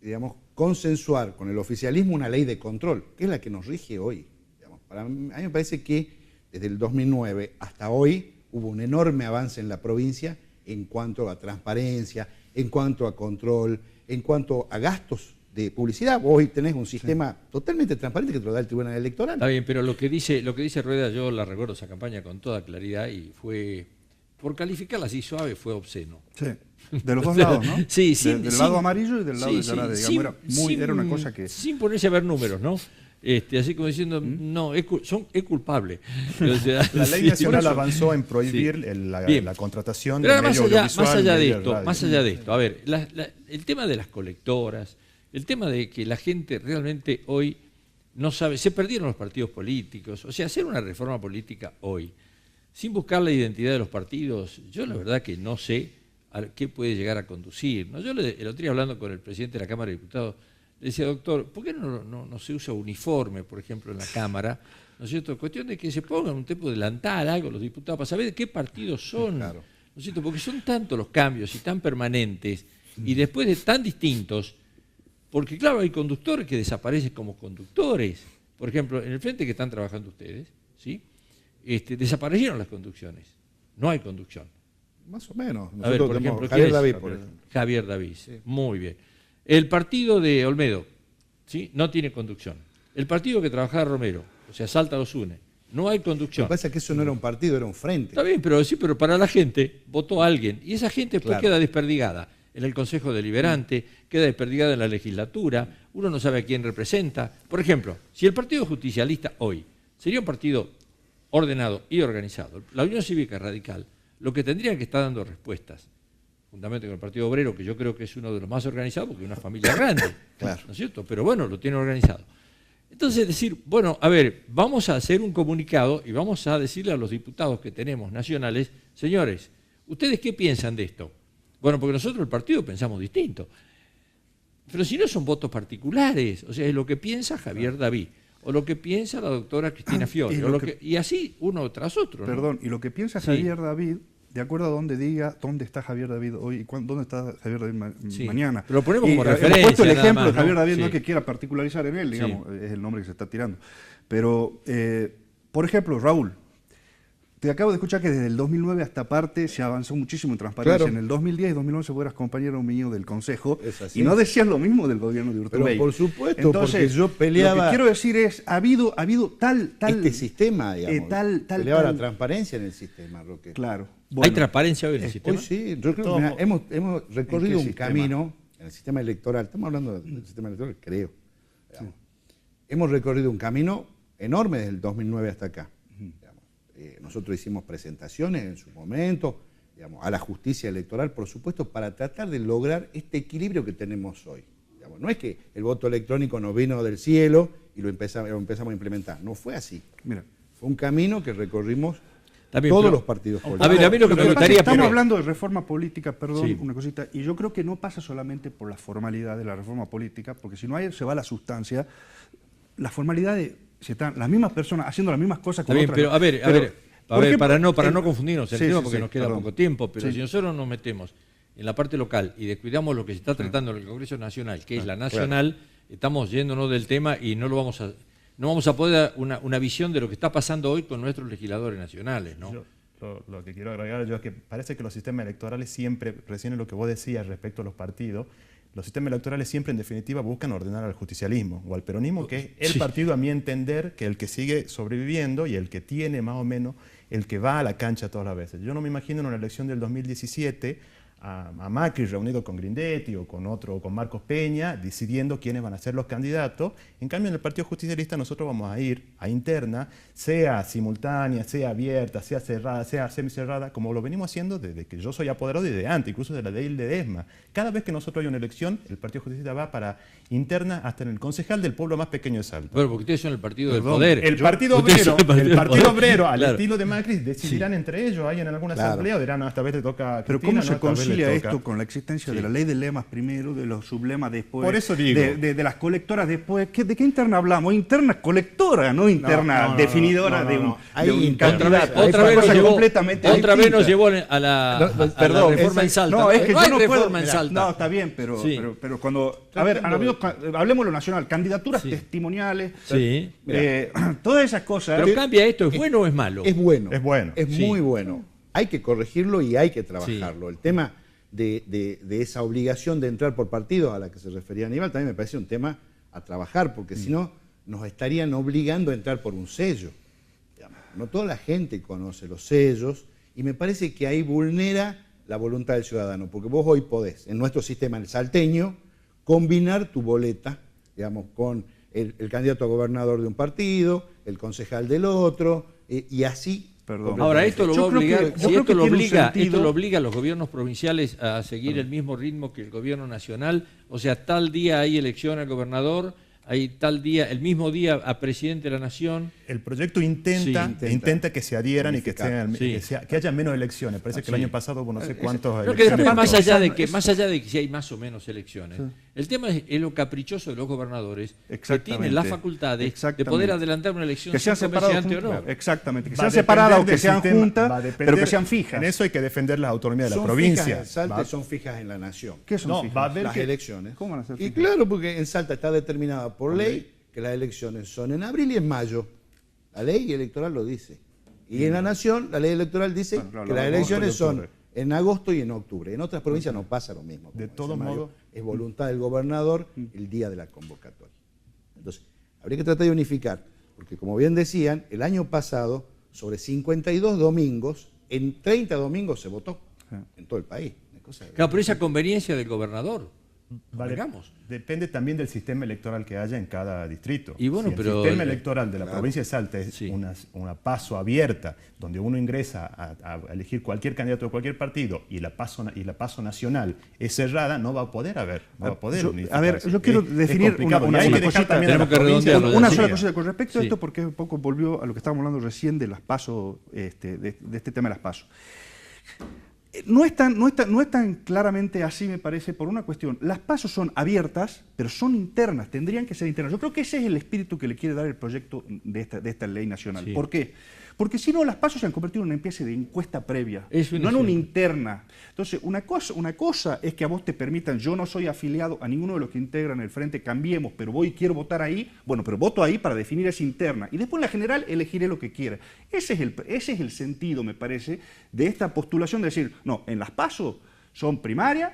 digamos, consensuar con el oficialismo una ley de control, que es la que nos rige hoy. Digamos, a mí me parece que desde el 2009 hasta hoy hubo un enorme avance en la provincia en cuanto a transparencia, en cuanto a control, en cuanto a gastos de publicidad. Hoy tenés un sistema totalmente transparente que te lo da el Tribunal Electoral. Está bien, pero lo que dice Rueda, yo la recuerdo esa campaña con toda claridad y fue, por calificarla así suave, fue obsceno. Sí. De los dos lados, ¿no? Sí, del lado amarillo y del lado de Yarade, digamos, era una cosa que... Sin ponerse a ver números, ¿no? Así como diciendo, no, es culpable. O sea, la ley nacional avanzó en prohibir la contratación de medio audiovisual. Más allá de esto, a ver, el tema de las colectoras, el tema de que la gente realmente hoy no sabe, se perdieron los partidos políticos, o sea, hacer una reforma política hoy, sin buscar la identidad de los partidos, yo la verdad que no sé a qué puede llegar a conducir, ¿no? Yo el otro día hablando con el presidente de la Cámara de Diputados, le decía, doctor, ¿por qué no se usa uniforme, por ejemplo, en la Cámara? ¿No es cierto? Cuestión de que se pongan un tipo de delantal, algo, los diputados, para saber de qué partidos son, claro. ¿No es cierto? Porque son tantos los cambios y tan permanentes, y después de tan distintos, porque claro, hay conductores que desaparecen como conductores. Por ejemplo, en el frente que están trabajando ustedes, ¿sí? Desaparecieron las conducciones, no hay conducción. Más o menos. A ver, por ejemplo, Javier David, por ejemplo. Javier David, sí. Muy bien. El partido de Olmedo, ¿sí? No tiene conducción. El partido que trabajaba Romero, o sea, Salta los une, no hay conducción. Lo que pasa es que eso no era un partido, era un frente. Está bien, pero para la gente votó a alguien, y esa gente después queda desperdigada en el Consejo Deliberante, queda desperdigada en la legislatura, uno no sabe a quién representa. Por ejemplo, si el Partido Justicialista hoy sería un partido ordenado y organizado, la Unión Cívica Radical, lo que tendría que estar dando respuestas, juntamente con el Partido Obrero, que yo creo que es uno de los más organizados, porque es una familia grande, claro. ¿No es cierto? Pero bueno, lo tiene organizado. Entonces decir, bueno, a ver, vamos a hacer un comunicado y vamos a decirle a los diputados que tenemos nacionales, señores, ¿ustedes qué piensan de esto? Bueno, porque nosotros el partido pensamos distinto. Pero si no son votos particulares, o sea, es lo que piensa Javier David, o lo que piensa la doctora Cristina Fiori, y así uno tras otro. Perdón, ¿no? Y lo que piensa Javier David, de acuerdo a donde diga dónde está Javier David hoy y dónde está Javier David mañana. Lo ponemos como referencia. Hemos puesto el ejemplo de Javier David, no es que quiera particularizar en él, digamos, es el nombre que se está tirando. Pero, por ejemplo, Raúl, Te acabo de escuchar que desde el 2009 hasta parte se avanzó muchísimo en transparencia. Claro. En el 2010 y 2011 vos eras compañero mío del Consejo y no decías lo mismo del gobierno de Urtubey. Pero por supuesto, entonces, porque yo peleaba... Lo que quiero decir es, ha habido tal... Este sistema, digamos, peleaba la transparencia en el sistema, Roque. Claro. Bueno, ¿hay transparencia hoy en el sistema? Hoy sí, yo creo que hemos recorrido un camino en el sistema electoral. Estamos hablando del sistema electoral, creo. Digamos. Hemos recorrido un camino enorme desde el 2009 hasta acá. Nosotros hicimos presentaciones en su momento, digamos, a la justicia electoral, por supuesto, para tratar de lograr este equilibrio que tenemos hoy. Digamos, no es que el voto electrónico nos vino del cielo y lo empezamos a implementar. No fue así. Mira, fue un camino que recorrimos todos los partidos políticos. A mí lo que me gustaría... Estamos hablando de reforma política, perdón, una cosita, y yo creo que no pasa solamente por la formalidad de la reforma política, porque si no ahí se va la sustancia. Las formalidades... Si están las mismas personas haciendo las mismas cosas con otras. Pero a ver, para no confundirnos el tema, porque nos queda poco tiempo, pero si nosotros nos metemos en la parte local y descuidamos lo que se está tratando en el Congreso Nacional, que es la nacional, estamos yéndonos del tema y no vamos a poder dar una visión de lo que está pasando hoy con nuestros legisladores nacionales, ¿no? Lo que quiero agregar yo es que parece que los sistemas electorales siempre, recién lo que vos decías respecto a los partidos, los sistemas electorales siempre en definitiva buscan ordenar al justicialismo o al peronismo, que es el partido, a mi entender, que el que sigue sobreviviendo y el que tiene más o menos, el que va a la cancha todas las veces. Yo no me imagino en una elección del 2017 a Macri reunido con Grindetti o con Marcos Peña decidiendo quiénes van a ser los candidatos. En cambio, en el Partido Justicialista nosotros vamos a ir a interna, sea simultánea, sea abierta, sea cerrada, sea semicerrada, como lo venimos haciendo desde que yo soy apoderado y de antes, incluso de la ley de ESMA. Cada vez que nosotros hay una elección, el Partido Justicialista va para interna hasta en el concejal del pueblo más pequeño de Salta. Bueno, porque ustedes son el partido del poder. El Partido Obrero, al estilo de Macri, decidirán entre ellos, hay en alguna asamblea, o dirán, esta vez te toca a Pero Cristina, ¿cómo se concilia esto con la existencia de la ley de lemas primero, de los sublemas después, por eso digo, de las colectoras después? ¿De qué interna hablamos? Interna colectora, no interna definidora de un candidato. Otra vez nos llevó a la reforma en Salta. No, es que no yo no puedo... reforma en Salta. No, está bien, pero cuando... A ver, hablemos de lo nacional, candidaturas testimoniales, todas esas cosas... Pero cambia esto, ¿es bueno o es malo? Es bueno. Es bueno. Es muy bueno. Hay que corregirlo y hay que trabajarlo. El tema de esa obligación de entrar por partidos a la que se refería Aníbal también me parece un tema a trabajar, porque si no nos estarían obligando a entrar por un sello. No toda la gente conoce los sellos y me parece que ahí vulnera la voluntad del ciudadano, porque vos hoy podés, en nuestro sistema, el salteño, combinar tu boleta, digamos, con el candidato a gobernador de un partido, el concejal del otro, y así... Ahora, esto lo va a obligar, si esto lo obliga a los gobiernos provinciales a seguir el mismo ritmo que el gobierno nacional, o sea, tal día hay elección al gobernador, hay tal día, el mismo día a presidente de la nación. El proyecto intenta que se adhieran y que haya menos elecciones. Parece que el año pasado hubo no sé cuántos elecciones. Más allá de que si hay más o menos elecciones, el tema es lo caprichoso de los gobernadores que tienen las facultades de poder adelantar una elección que sean separadas o no. Exactamente, que sean separadas o que sean juntas, pero que sean fijas. En eso hay que defender las autonomías de la provincia. En Salta son fijas en la nación. ¿Qué son fijas? Va a haber las elecciones. ¿Cómo van a ser fijas? Y claro, porque en Salta está determinada por ley que las elecciones son en abril y en mayo. La ley electoral lo dice. Y en la Nación, la ley electoral dice que las elecciones son en agosto y en octubre. En otras provincias no pasa lo mismo. De todos modos, es voluntad del gobernador el día de la convocatoria. Entonces, habría que tratar de unificar, porque como bien decían, el año pasado, sobre 52 domingos, en 30 domingos se votó en todo el país. Claro, pero esa conveniencia del gobernador. Depende también del sistema electoral que haya en cada distrito. Y bueno, si el sistema electoral de la provincia de Salta es una paso abierta, donde uno ingresa a elegir cualquier candidato de cualquier partido y la paso nacional es cerrada, no va a poder haber. Yo quiero definir una sola cosa con respecto a esto, porque un poco volvió a lo que estábamos hablando recién de las pasos, de este tema de las pasos. No es tan claramente así, me parece, por una cuestión. Las pasos son abiertas, pero son internas, tendrían que ser internas. Yo creo que ese es el espíritu que le quiere dar el proyecto de esta ley nacional. ¿Por qué? Porque si no, las PASO se han convertido en una especie de encuesta previa, no en una interna. Entonces, una cosa es que a vos te permitan, yo no soy afiliado a ninguno de los que integran el Frente Cambiemos, pero voy y quiero votar ahí, bueno, pero voto ahí para definir esa interna. Y después en la general elegiré lo que quiera. Ese es el sentido, me parece, de esta postulación de decir, no, en las PASO son primarias,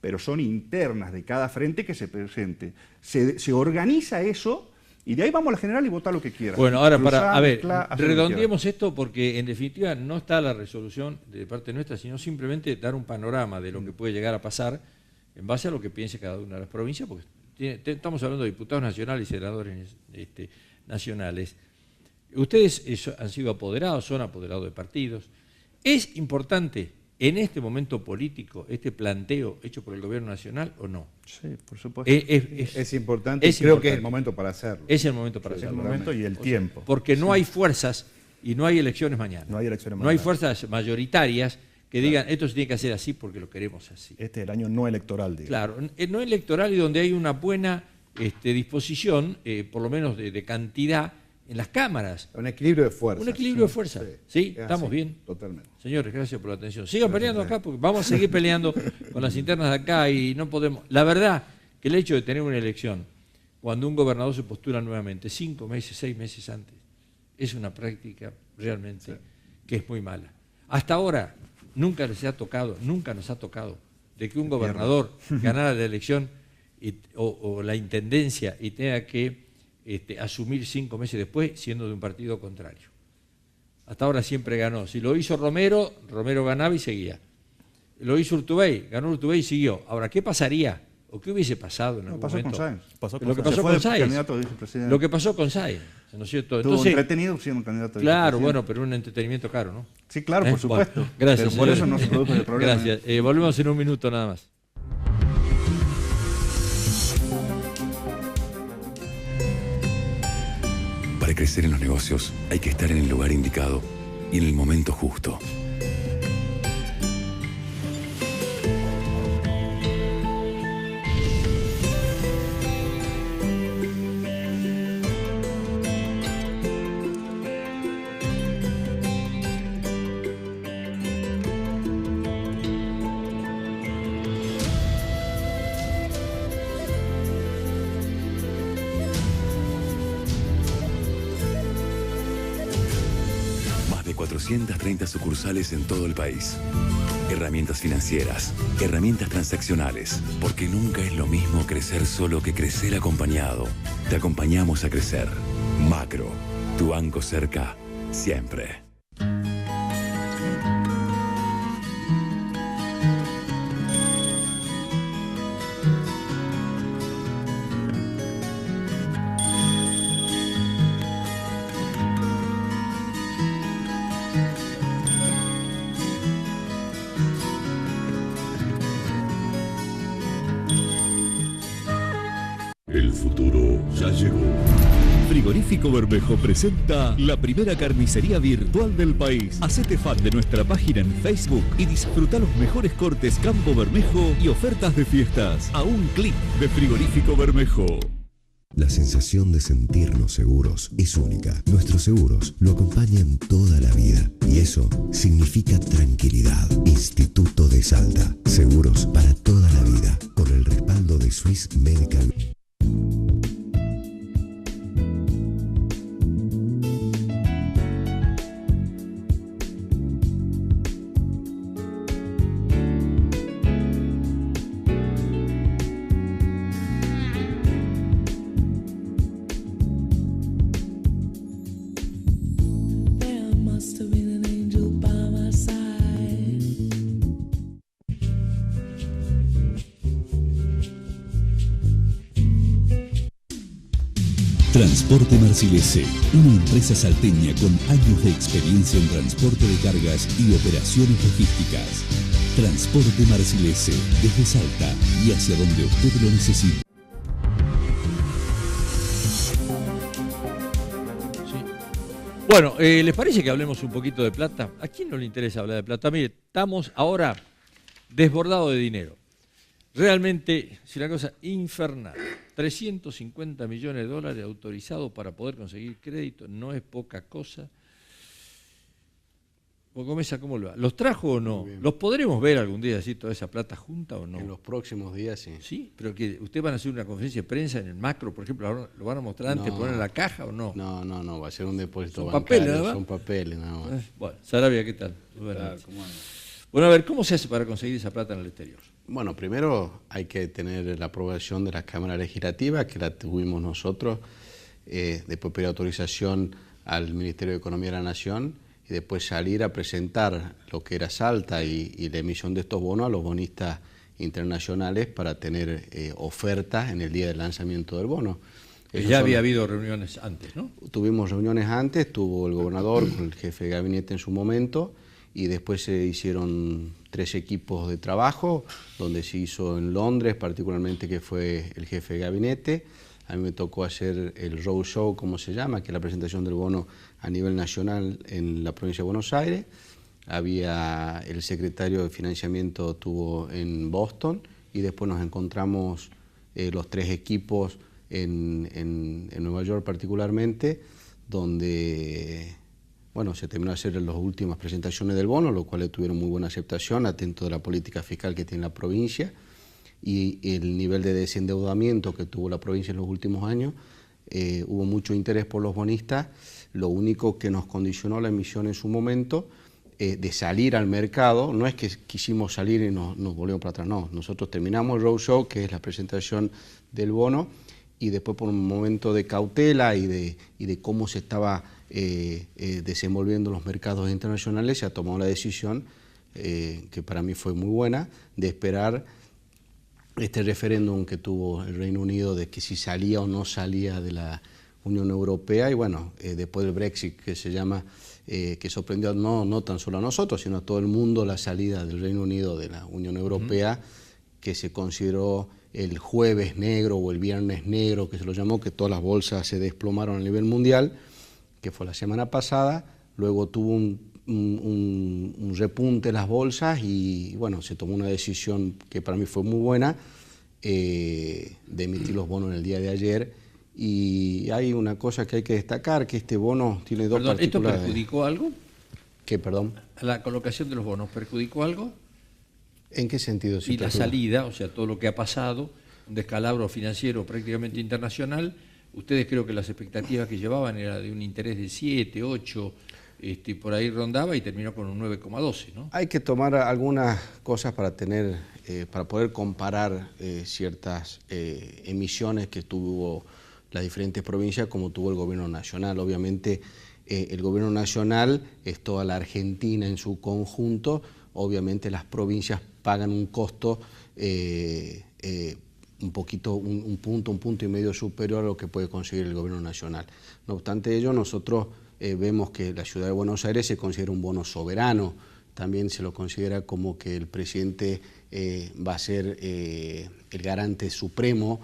pero son internas de cada frente que se presente. Se organiza eso y de ahí vamos a la general y votar lo que quiera. Bueno, ahora redondeemos esto porque en definitiva no está la resolución de parte nuestra, sino simplemente dar un panorama de lo que puede llegar a pasar en base a lo que piense cada una de las provincias, porque estamos hablando de diputados nacionales y senadores nacionales. Ustedes han sido apoderados, son apoderados de partidos. Es importante en este momento político, este planteo hecho por el gobierno nacional o no? Sí, por supuesto. Es importante, creo que es el momento para hacerlo. Es el momento para hacerlo. Es el momento y el tiempo. Porque no hay fuerzas y no hay elecciones mañana. No hay elecciones mañana. No hay fuerzas mayoritarias que digan, esto se tiene que hacer así porque lo queremos así. Este es el año no electoral, digamos. Claro, no electoral y donde hay una buena disposición, por lo menos de cantidad, en las cámaras. Un equilibrio de fuerzas. Un equilibrio de fuerzas. Sí, estamos bien. Totalmente. Señores, gracias por la atención. Sigan peleando acá porque vamos a seguir peleando con las internas de acá y no podemos... La verdad que el hecho de tener una elección, cuando un gobernador se postula nuevamente, 5 meses, 6 meses antes, es una práctica realmente que es muy mala. Hasta ahora nunca nos ha tocado de que un gobernador ganara la elección o la intendencia y tenga que asumir 5 meses después siendo de un partido contrario. Hasta ahora siempre ganó. Si lo hizo Romero, Romero ganaba y seguía. Lo hizo Urtubey, ganó Urtubey y siguió. Ahora, ¿qué pasaría? ¿O qué hubiese pasado en algún momento? Lo que pasó con Sáenz. Lo que pasó con Sáenz, ¿no es cierto? Entonces, entretenido siendo candidato a claro, bueno, pero un entretenimiento caro, ¿no? Sí, claro, por supuesto. Bueno, gracias. Pero por eso no se produce el problema. Gracias. Volvemos en un minuto nada más. Para crecer en los negocios hay que estar en el lugar indicado y en el momento justo. Más de 430 sucursales en todo el país. Herramientas financieras, herramientas transaccionales, porque nunca es lo mismo crecer solo que crecer acompañado. Te acompañamos a crecer. Macro, tu banco cerca, siempre. El futuro ya llegó. Frigorífico Bermejo presenta la primera carnicería virtual del país. Hacete fan de nuestra página en Facebook y disfruta los mejores cortes Campo Bermejo y ofertas de fiestas. A un clic de Frigorífico Bermejo. La sensación de sentirnos seguros es única. Nuestros seguros lo acompañan toda la vida y eso significa tranquilidad. Instituto de Salta. Seguros para toda la vida con el respaldo de Swiss Medical. Transporte Marcilese, una empresa salteña con años de experiencia en transporte de cargas y operaciones logísticas. Transporte Marcilese, desde Salta y hacia donde usted lo necesite. Bueno, ¿les parece que hablemos un poquito de plata? ¿A quién no le interesa hablar de plata? Mire, estamos ahora desbordados de dinero. Realmente es una cosa infernal. 350 millones de dólares autorizados para poder conseguir crédito, no es poca cosa. Gomesa, ¿cómo lo va? ¿Los trajo o no? ¿Los podremos ver algún día así, toda esa plata junta o no? En los próximos días, sí. Sí, pero que ustedes van a hacer una conferencia de prensa en el macro, por ejemplo, ¿lo van a mostrar antes de poner en la caja o no? No, va a ser un depósito ¿Son bancario. papeles, ¿verdad? Son papeles, nada más. Bueno, Sarabia, ¿qué tal? Bueno, a ver, ¿cómo se hace para conseguir esa plata en el exterior? Bueno, primero hay que tener la aprobación de la Cámara Legislativa, que la tuvimos nosotros, después pedir autorización al Ministerio de Economía de la Nación y después salir a presentar lo que era Salta y la emisión de estos bonos a los bonistas internacionales para tener ofertas en el día del lanzamiento del bono. Ya había habido reuniones antes, ¿no? Tuvimos reuniones antes, tuvo el gobernador con el jefe de gabinete en su momento y después se hicieron 3 equipos de trabajo, donde se hizo en Londres, particularmente que fue el jefe de gabinete. A mí me tocó hacer el roadshow, como se llama, que es la presentación del bono a nivel nacional en la provincia de Buenos Aires. Había el secretario de Financiamiento estuvo en Boston y después nos encontramos los 3 equipos en Nueva York particularmente, donde bueno, se terminó de hacer las últimas presentaciones del bono, los cuales tuvieron muy buena aceptación, atento de la política fiscal que tiene la provincia y el nivel de desendeudamiento que tuvo la provincia en los últimos años. Hubo mucho interés por los bonistas. Lo único que nos condicionó la emisión en su momento de salir al mercado, no es que quisimos salir y nos volvimos para atrás, no. Nosotros terminamos el roadshow, que es la presentación del bono, y después por un momento de cautela y de cómo se estaba desenvolviendo los mercados internacionales, se ha tomado la decisión, que para mí fue muy buena, de esperar este referéndum que tuvo el Reino Unido de que si salía o no salía de la Unión Europea, y bueno, después del Brexit, que se llama, que sorprendió no tan solo a nosotros, sino a todo el mundo, la salida del Reino Unido de la Unión Europea, que se consideró el jueves negro o el viernes negro, que se lo llamó, que todas las bolsas se desplomaron a nivel mundial, que fue la semana pasada. Luego tuvo un repunte las bolsas y bueno, se tomó una decisión que para mí fue muy buena, de emitir los bonos en el día de ayer. Y hay una cosa que hay que destacar, que este bono tiene dos particularidades. ¿Esto perjudicó algo? ¿Qué, perdón? ¿La colocación de los bonos perjudicó algo? ¿En qué sentido? Y la salida, o sea, todo lo que ha pasado, un descalabro financiero prácticamente internacional. Ustedes creo que las expectativas que llevaban era de un interés de 7, 8, por ahí rondaba y terminó con un 9,12, ¿no? Hay que tomar algunas cosas para poder comparar ciertas emisiones que tuvo las diferentes provincias, como tuvo el gobierno nacional. Obviamente el gobierno nacional es toda la Argentina en su conjunto. Obviamente las provincias pagan un costo un punto y medio superior a lo que puede conseguir el gobierno nacional. No obstante ello, nosotros vemos que la ciudad de Buenos Aires se considera un bono soberano. También se lo considera como que el presidente va a ser el garante supremo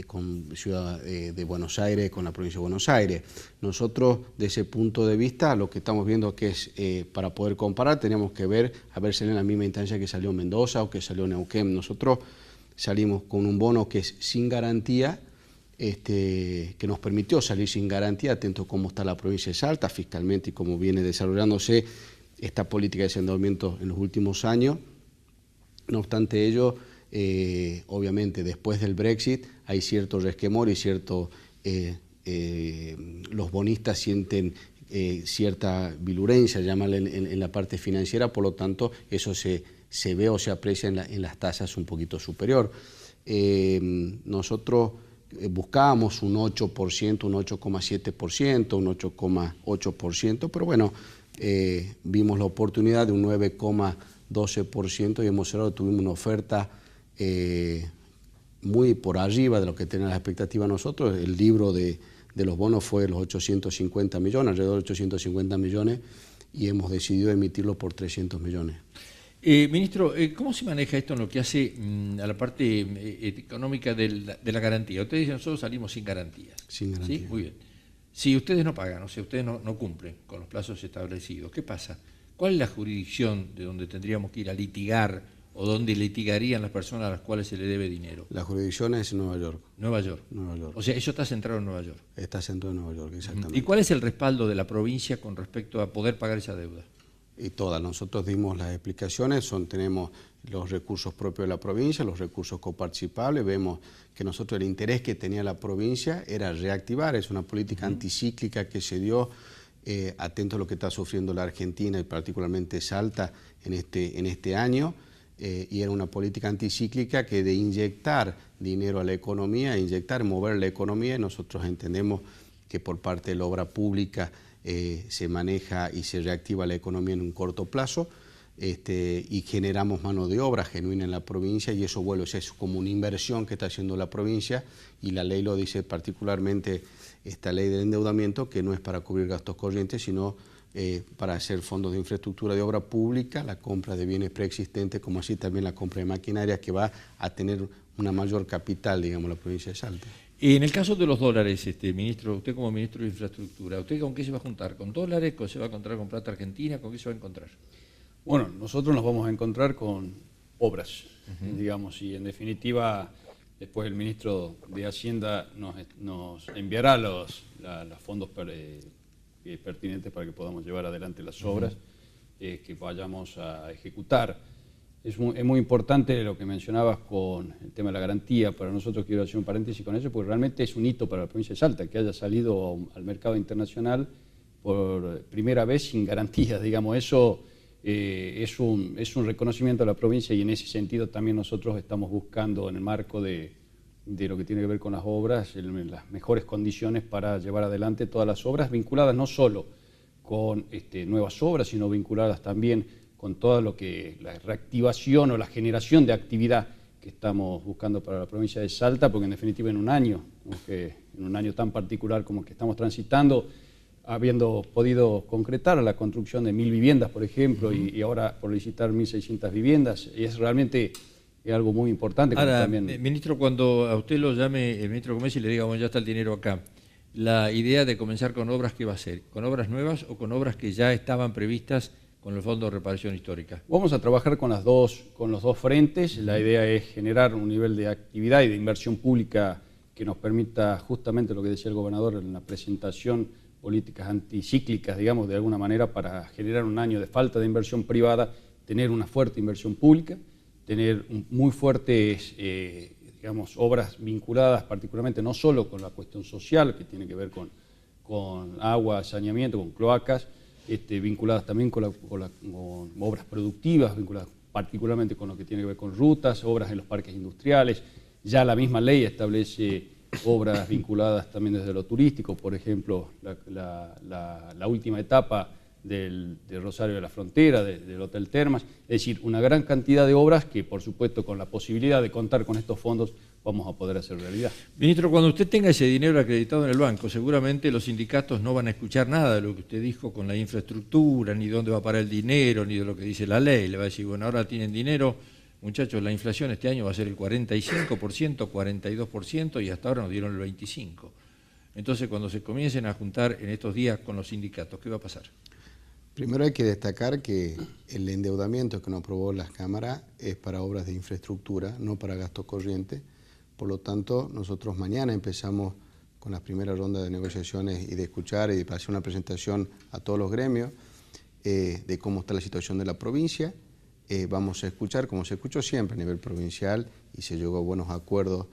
con Ciudad de Buenos Aires, con la provincia de Buenos Aires. Nosotros, de ese punto de vista, lo que estamos viendo que es, para poder comparar, tenemos que ver, a ver si sale en la misma instancia que salió Mendoza o que salió Neuquén. Nosotros salimos con un bono que es sin garantía, que nos permitió salir sin garantía, atento a cómo está la provincia de Salta fiscalmente y cómo viene desarrollándose esta política de desendeudamiento en los últimos años. No obstante ello, obviamente después del Brexit hay cierto resquemor y los bonistas sienten cierta virulencia, llamarle en la parte financiera, por lo tanto eso se ve o se aprecia en las tasas un poquito superior. Nosotros buscábamos un 8%, un 8,7%, un 8,8%, pero bueno, vimos la oportunidad de un 9,12% y hemos cerrado, tuvimos una oferta muy por arriba de lo que tenían las expectativas nosotros. El libro de los bonos fue los 850 millones, alrededor de 850 millones, y hemos decidido emitirlo por 300 millones. Ministro, ¿cómo se maneja esto en lo que hace a la parte económica de la garantía? Ustedes dicen, nosotros salimos sin garantías. Sin garantía. ¿Sí? Muy bien. Si ustedes no pagan, o sea, ustedes no cumplen con los plazos establecidos, ¿qué pasa? ¿Cuál es la jurisdicción de donde tendríamos que ir a litigar o donde litigarían las personas a las cuales se le debe dinero? La jurisdicción es Nueva York. Nueva York. Nueva York. O sea, eso está centrado en Nueva York. Está centrado en Nueva York, exactamente. ¿Y cuál es el respaldo de la provincia con respecto a poder pagar esa deuda? y todas. Nosotros dimos las explicaciones, tenemos los recursos propios de la provincia, los recursos coparticipables, vemos que nosotros el interés que tenía la provincia era reactivar, es una política anticíclica que se dio, atento a lo que está sufriendo la Argentina y particularmente Salta en este año, y era una política anticíclica que de inyectar dinero a la economía, mover la economía, y nosotros entendemos que por parte de la obra pública se maneja y se reactiva la economía en un corto plazo, y generamos mano de obra genuina en la provincia, y eso vuelve, es como una inversión que está haciendo la provincia, y la ley lo dice particularmente, esta ley del endeudamiento, que no es para cubrir gastos corrientes, sino para hacer fondos de infraestructura de obra pública, la compra de bienes preexistentes, como así también la compra de maquinaria, que va a tener una mayor capital, digamos, la provincia de Salta. Y en el caso de los dólares, ministro, usted como ministro de Infraestructura, ¿usted con qué se va a juntar? ¿Con dólares? ¿Se va a encontrar con plata argentina? ¿Con qué se va a encontrar? Bueno, nosotros nos vamos a encontrar con obras, digamos, y en definitiva, después el ministro de Hacienda nos enviará los fondos pertinentes para que podamos llevar adelante las obras que vayamos a ejecutar. Es muy importante lo que mencionabas con el tema de la garantía. Para nosotros, quiero hacer un paréntesis con eso, porque realmente es un hito para la provincia de Salta que haya salido al mercado internacional por primera vez sin garantías. Digamos, eso es un reconocimiento a la provincia, y en ese sentido también nosotros estamos buscando, en el marco de lo que tiene que ver con las obras, las mejores condiciones para llevar adelante todas las obras, vinculadas no solo con nuevas obras, sino vinculadas también con todo lo que la reactivación o la generación de actividad que estamos buscando para la provincia de Salta, porque en definitiva en un año tan particular como el que estamos transitando, habiendo podido concretar la construcción de 1000 viviendas, por ejemplo, y ahora por licitar 1600 viviendas, y es realmente algo muy importante. Ahora, también... ministro, cuando a usted lo llame el ministro Gómez y le diga, bueno, ya está el dinero acá, la idea de comenzar con obras, ¿qué va a ser? ¿Con obras nuevas o con obras que ya estaban previstas con el Fondo de Reparación Histórica? Vamos a trabajar con los dos frentes. La idea es generar un nivel de actividad y de inversión pública que nos permita, justamente lo que decía el gobernador en la presentación, políticas anticíclicas, digamos, de alguna manera, para generar un año de falta de inversión privada, tener una fuerte inversión pública, tener muy fuertes, digamos, obras vinculadas particularmente no solo con la cuestión social, que tiene que ver con agua, saneamiento, con cloacas, vinculadas también con obras productivas, vinculadas particularmente con lo que tiene que ver con rutas, obras en los parques industriales. Ya la misma ley establece obras vinculadas también desde lo turístico, por ejemplo, la última etapa del Rosario de la Frontera, del Hotel Termas, es decir, una gran cantidad de obras que, por supuesto, con la posibilidad de contar con estos fondos, vamos a poder hacer realidad. Ministro, cuando usted tenga ese dinero acreditado en el banco, seguramente los sindicatos no van a escuchar nada de lo que usted dijo con la infraestructura, ni dónde va a parar el dinero, ni de lo que dice la ley. Le va a decir, bueno, ahora tienen dinero, muchachos, la inflación este año va a ser el 45%, 42%, y hasta ahora nos dieron el 25%. Entonces, cuando se comiencen a juntar en estos días con los sindicatos, ¿qué va a pasar? Primero hay que destacar que el endeudamiento que nos aprobó la Cámara es para obras de infraestructura, no para gasto corriente. Por lo tanto, nosotros mañana empezamos con las primeras rondas de negociaciones y de escuchar y de hacer una presentación a todos los gremios de cómo está la situación de la provincia. Vamos a escuchar, como se escuchó siempre a nivel provincial, y se llegó a buenos acuerdos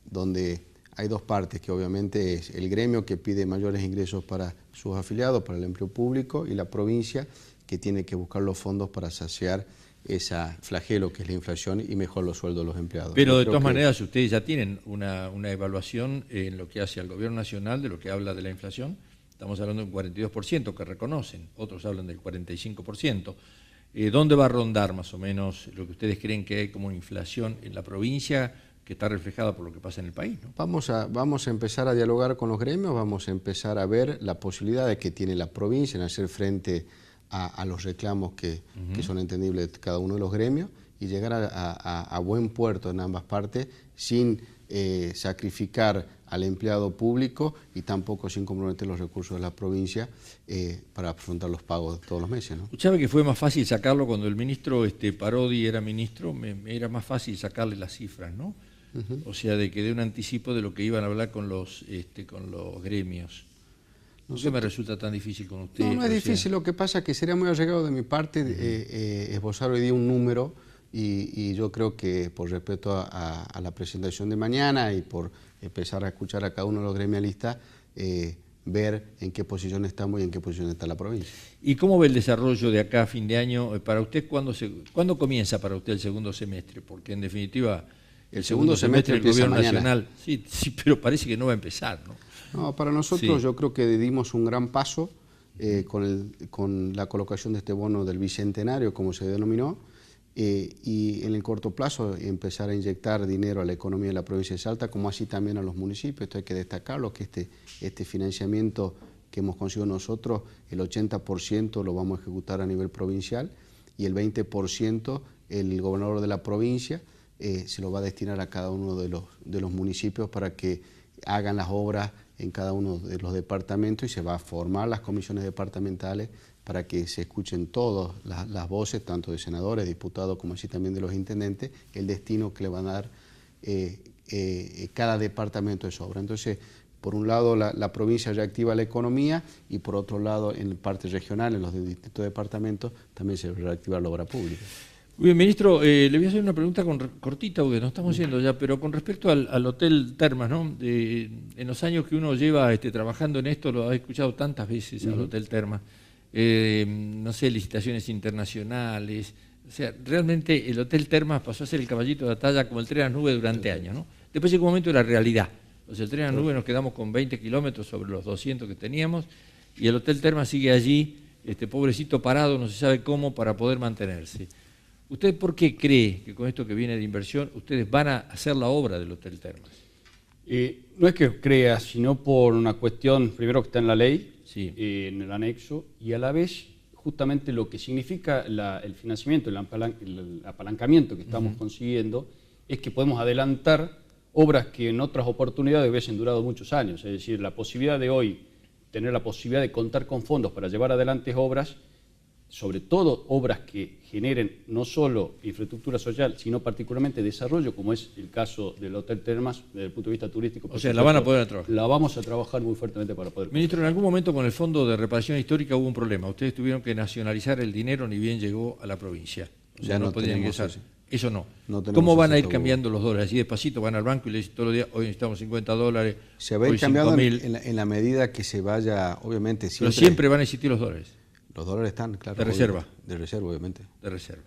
donde hay dos partes, que obviamente es el gremio que pide mayores ingresos para sus afiliados, para el empleo público, y la provincia que tiene que buscar los fondos para saciar esa flagelo que es la inflación y mejor los sueldos de los empleados. Pero de todas maneras ustedes ya tienen una evaluación en lo que hace al gobierno nacional de lo que habla de la inflación. Estamos hablando de un 42% que reconocen, otros hablan del 45%. ¿Dónde va a rondar más o menos lo que ustedes creen que hay como inflación en la provincia, que está reflejada por lo que pasa en el país, ¿no? Vamos a empezar a dialogar con los gremios, vamos a empezar a ver la posibilidad de que tiene la provincia en hacer frente a los reclamos que son entendibles de cada uno de los gremios, y llegar a buen puerto en ambas partes sin sacrificar al empleado público y tampoco sin comprometer los recursos de la provincia para afrontar los pagos todos los meses, ¿no? ¿Sabe que fue más fácil sacarlo cuando el ministro Parodi era ministro? Era más fácil sacarle las cifras, ¿no? O sea, de que dé un anticipo de lo que iban a hablar con los gremios. ¿Por qué me resulta tan difícil con usted? No es difícil. Lo que pasa es que sería muy arriesgado de mi parte esbozar hoy día un número y yo creo que por respeto a la presentación de mañana y por empezar a escuchar a cada uno de los gremialistas, ver en qué posición estamos y en qué posición está la provincia. ¿Y cómo ve el desarrollo de acá a fin de año? Para usted, ¿cuándo comienza para usted el segundo semestre? Porque en definitiva el segundo semestre del gobierno nacional, sí, pero parece que no va a empezar, ¿no? No, para nosotros yo creo que dimos un gran paso con la colocación de este bono del Bicentenario, como se denominó, y en el corto plazo empezar a inyectar dinero a la economía de la provincia de Salta, como así también a los municipios. Esto hay que destacarlo, que este financiamiento que hemos conseguido nosotros, el 80% lo vamos a ejecutar a nivel provincial y el 20% el gobernador de la provincia se lo va a destinar a cada uno de los municipios para que hagan las obras en cada uno de los departamentos, y se va a formar las comisiones departamentales para que se escuchen todas las voces, tanto de senadores, diputados, como así también de los intendentes, el destino que le van a dar cada departamento de esa obra. Entonces, por un lado, la provincia reactiva la economía y por otro lado, en parte regional, en los distintos departamentos, también se reactiva la obra pública. Muy bien, ministro, le voy a hacer una pregunta cortita, porque nos estamos yendo ya, pero con respecto al Hotel Termas, ¿no? En los años que uno lleva trabajando en esto, lo ha escuchado tantas veces al Hotel Termas, no sé, licitaciones internacionales, o sea, realmente el Hotel Termas pasó a ser el caballito de batalla como el tren a las nubes durante años, ¿no? Después llegó un momento de la realidad, o sea, el tren a las nubes nos quedamos con 20 kilómetros sobre los 200 que teníamos, y el Hotel Termas sigue allí, pobrecito parado, no se sabe cómo, para poder mantenerse. ¿Usted por qué cree que con esto que viene de inversión ustedes van a hacer la obra del Hotel Termas? No es que crea, sino por una cuestión, primero que está en la ley, en el anexo, y a la vez justamente lo que significa el financiamiento, el apalancamiento que estamos consiguiendo, es que podemos adelantar obras que en otras oportunidades hubiesen durado muchos años. Es decir, la posibilidad de hoy, tener la posibilidad de contar con fondos para llevar adelante obras, sobre todo obras que generen no solo infraestructura social, sino particularmente desarrollo, como es el caso del Hotel Termas, desde el punto de vista turístico. O sea, la van a poder trabajar. La vamos a trabajar muy fuertemente para poder... Ministro, en algún momento con el Fondo de Reparación Histórica hubo un problema. Ustedes tuvieron que nacionalizar el dinero, ni bien llegó a la provincia. O sea, ya no podían ingresar. Eso no. No ¿Cómo van a ir cambiando los dólares? Así despacito van al banco y le dicen todos los días, hoy necesitamos $50, se va a ir cambiando en la medida que se vaya, obviamente... Pero siempre van a existir los dólares. Los dólares están, claro. ¿De reserva? De reserva, obviamente. De reserva.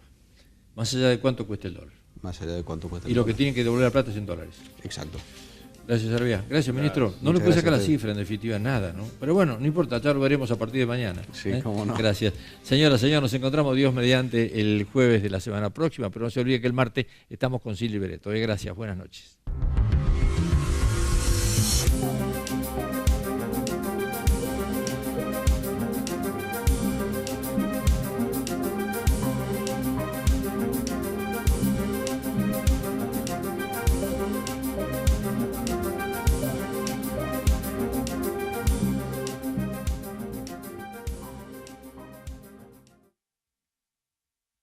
Más allá de cuánto cuesta el dólar. Más allá de cuánto cuesta el dólar. Y lo que tienen que devolver la plata es en dólares. Exacto. Gracias, Serviá. Gracias, ministro. No le puedo sacar la cifra, en definitiva, nada, ¿no? Pero bueno, no importa, ya lo veremos a partir de mañana. Sí, cómo no. Gracias. Señora, señor, nos encontramos, Dios mediante, el jueves de la semana próxima, pero no se olvide que el martes estamos con Silvia Bereto. Gracias, buenas noches.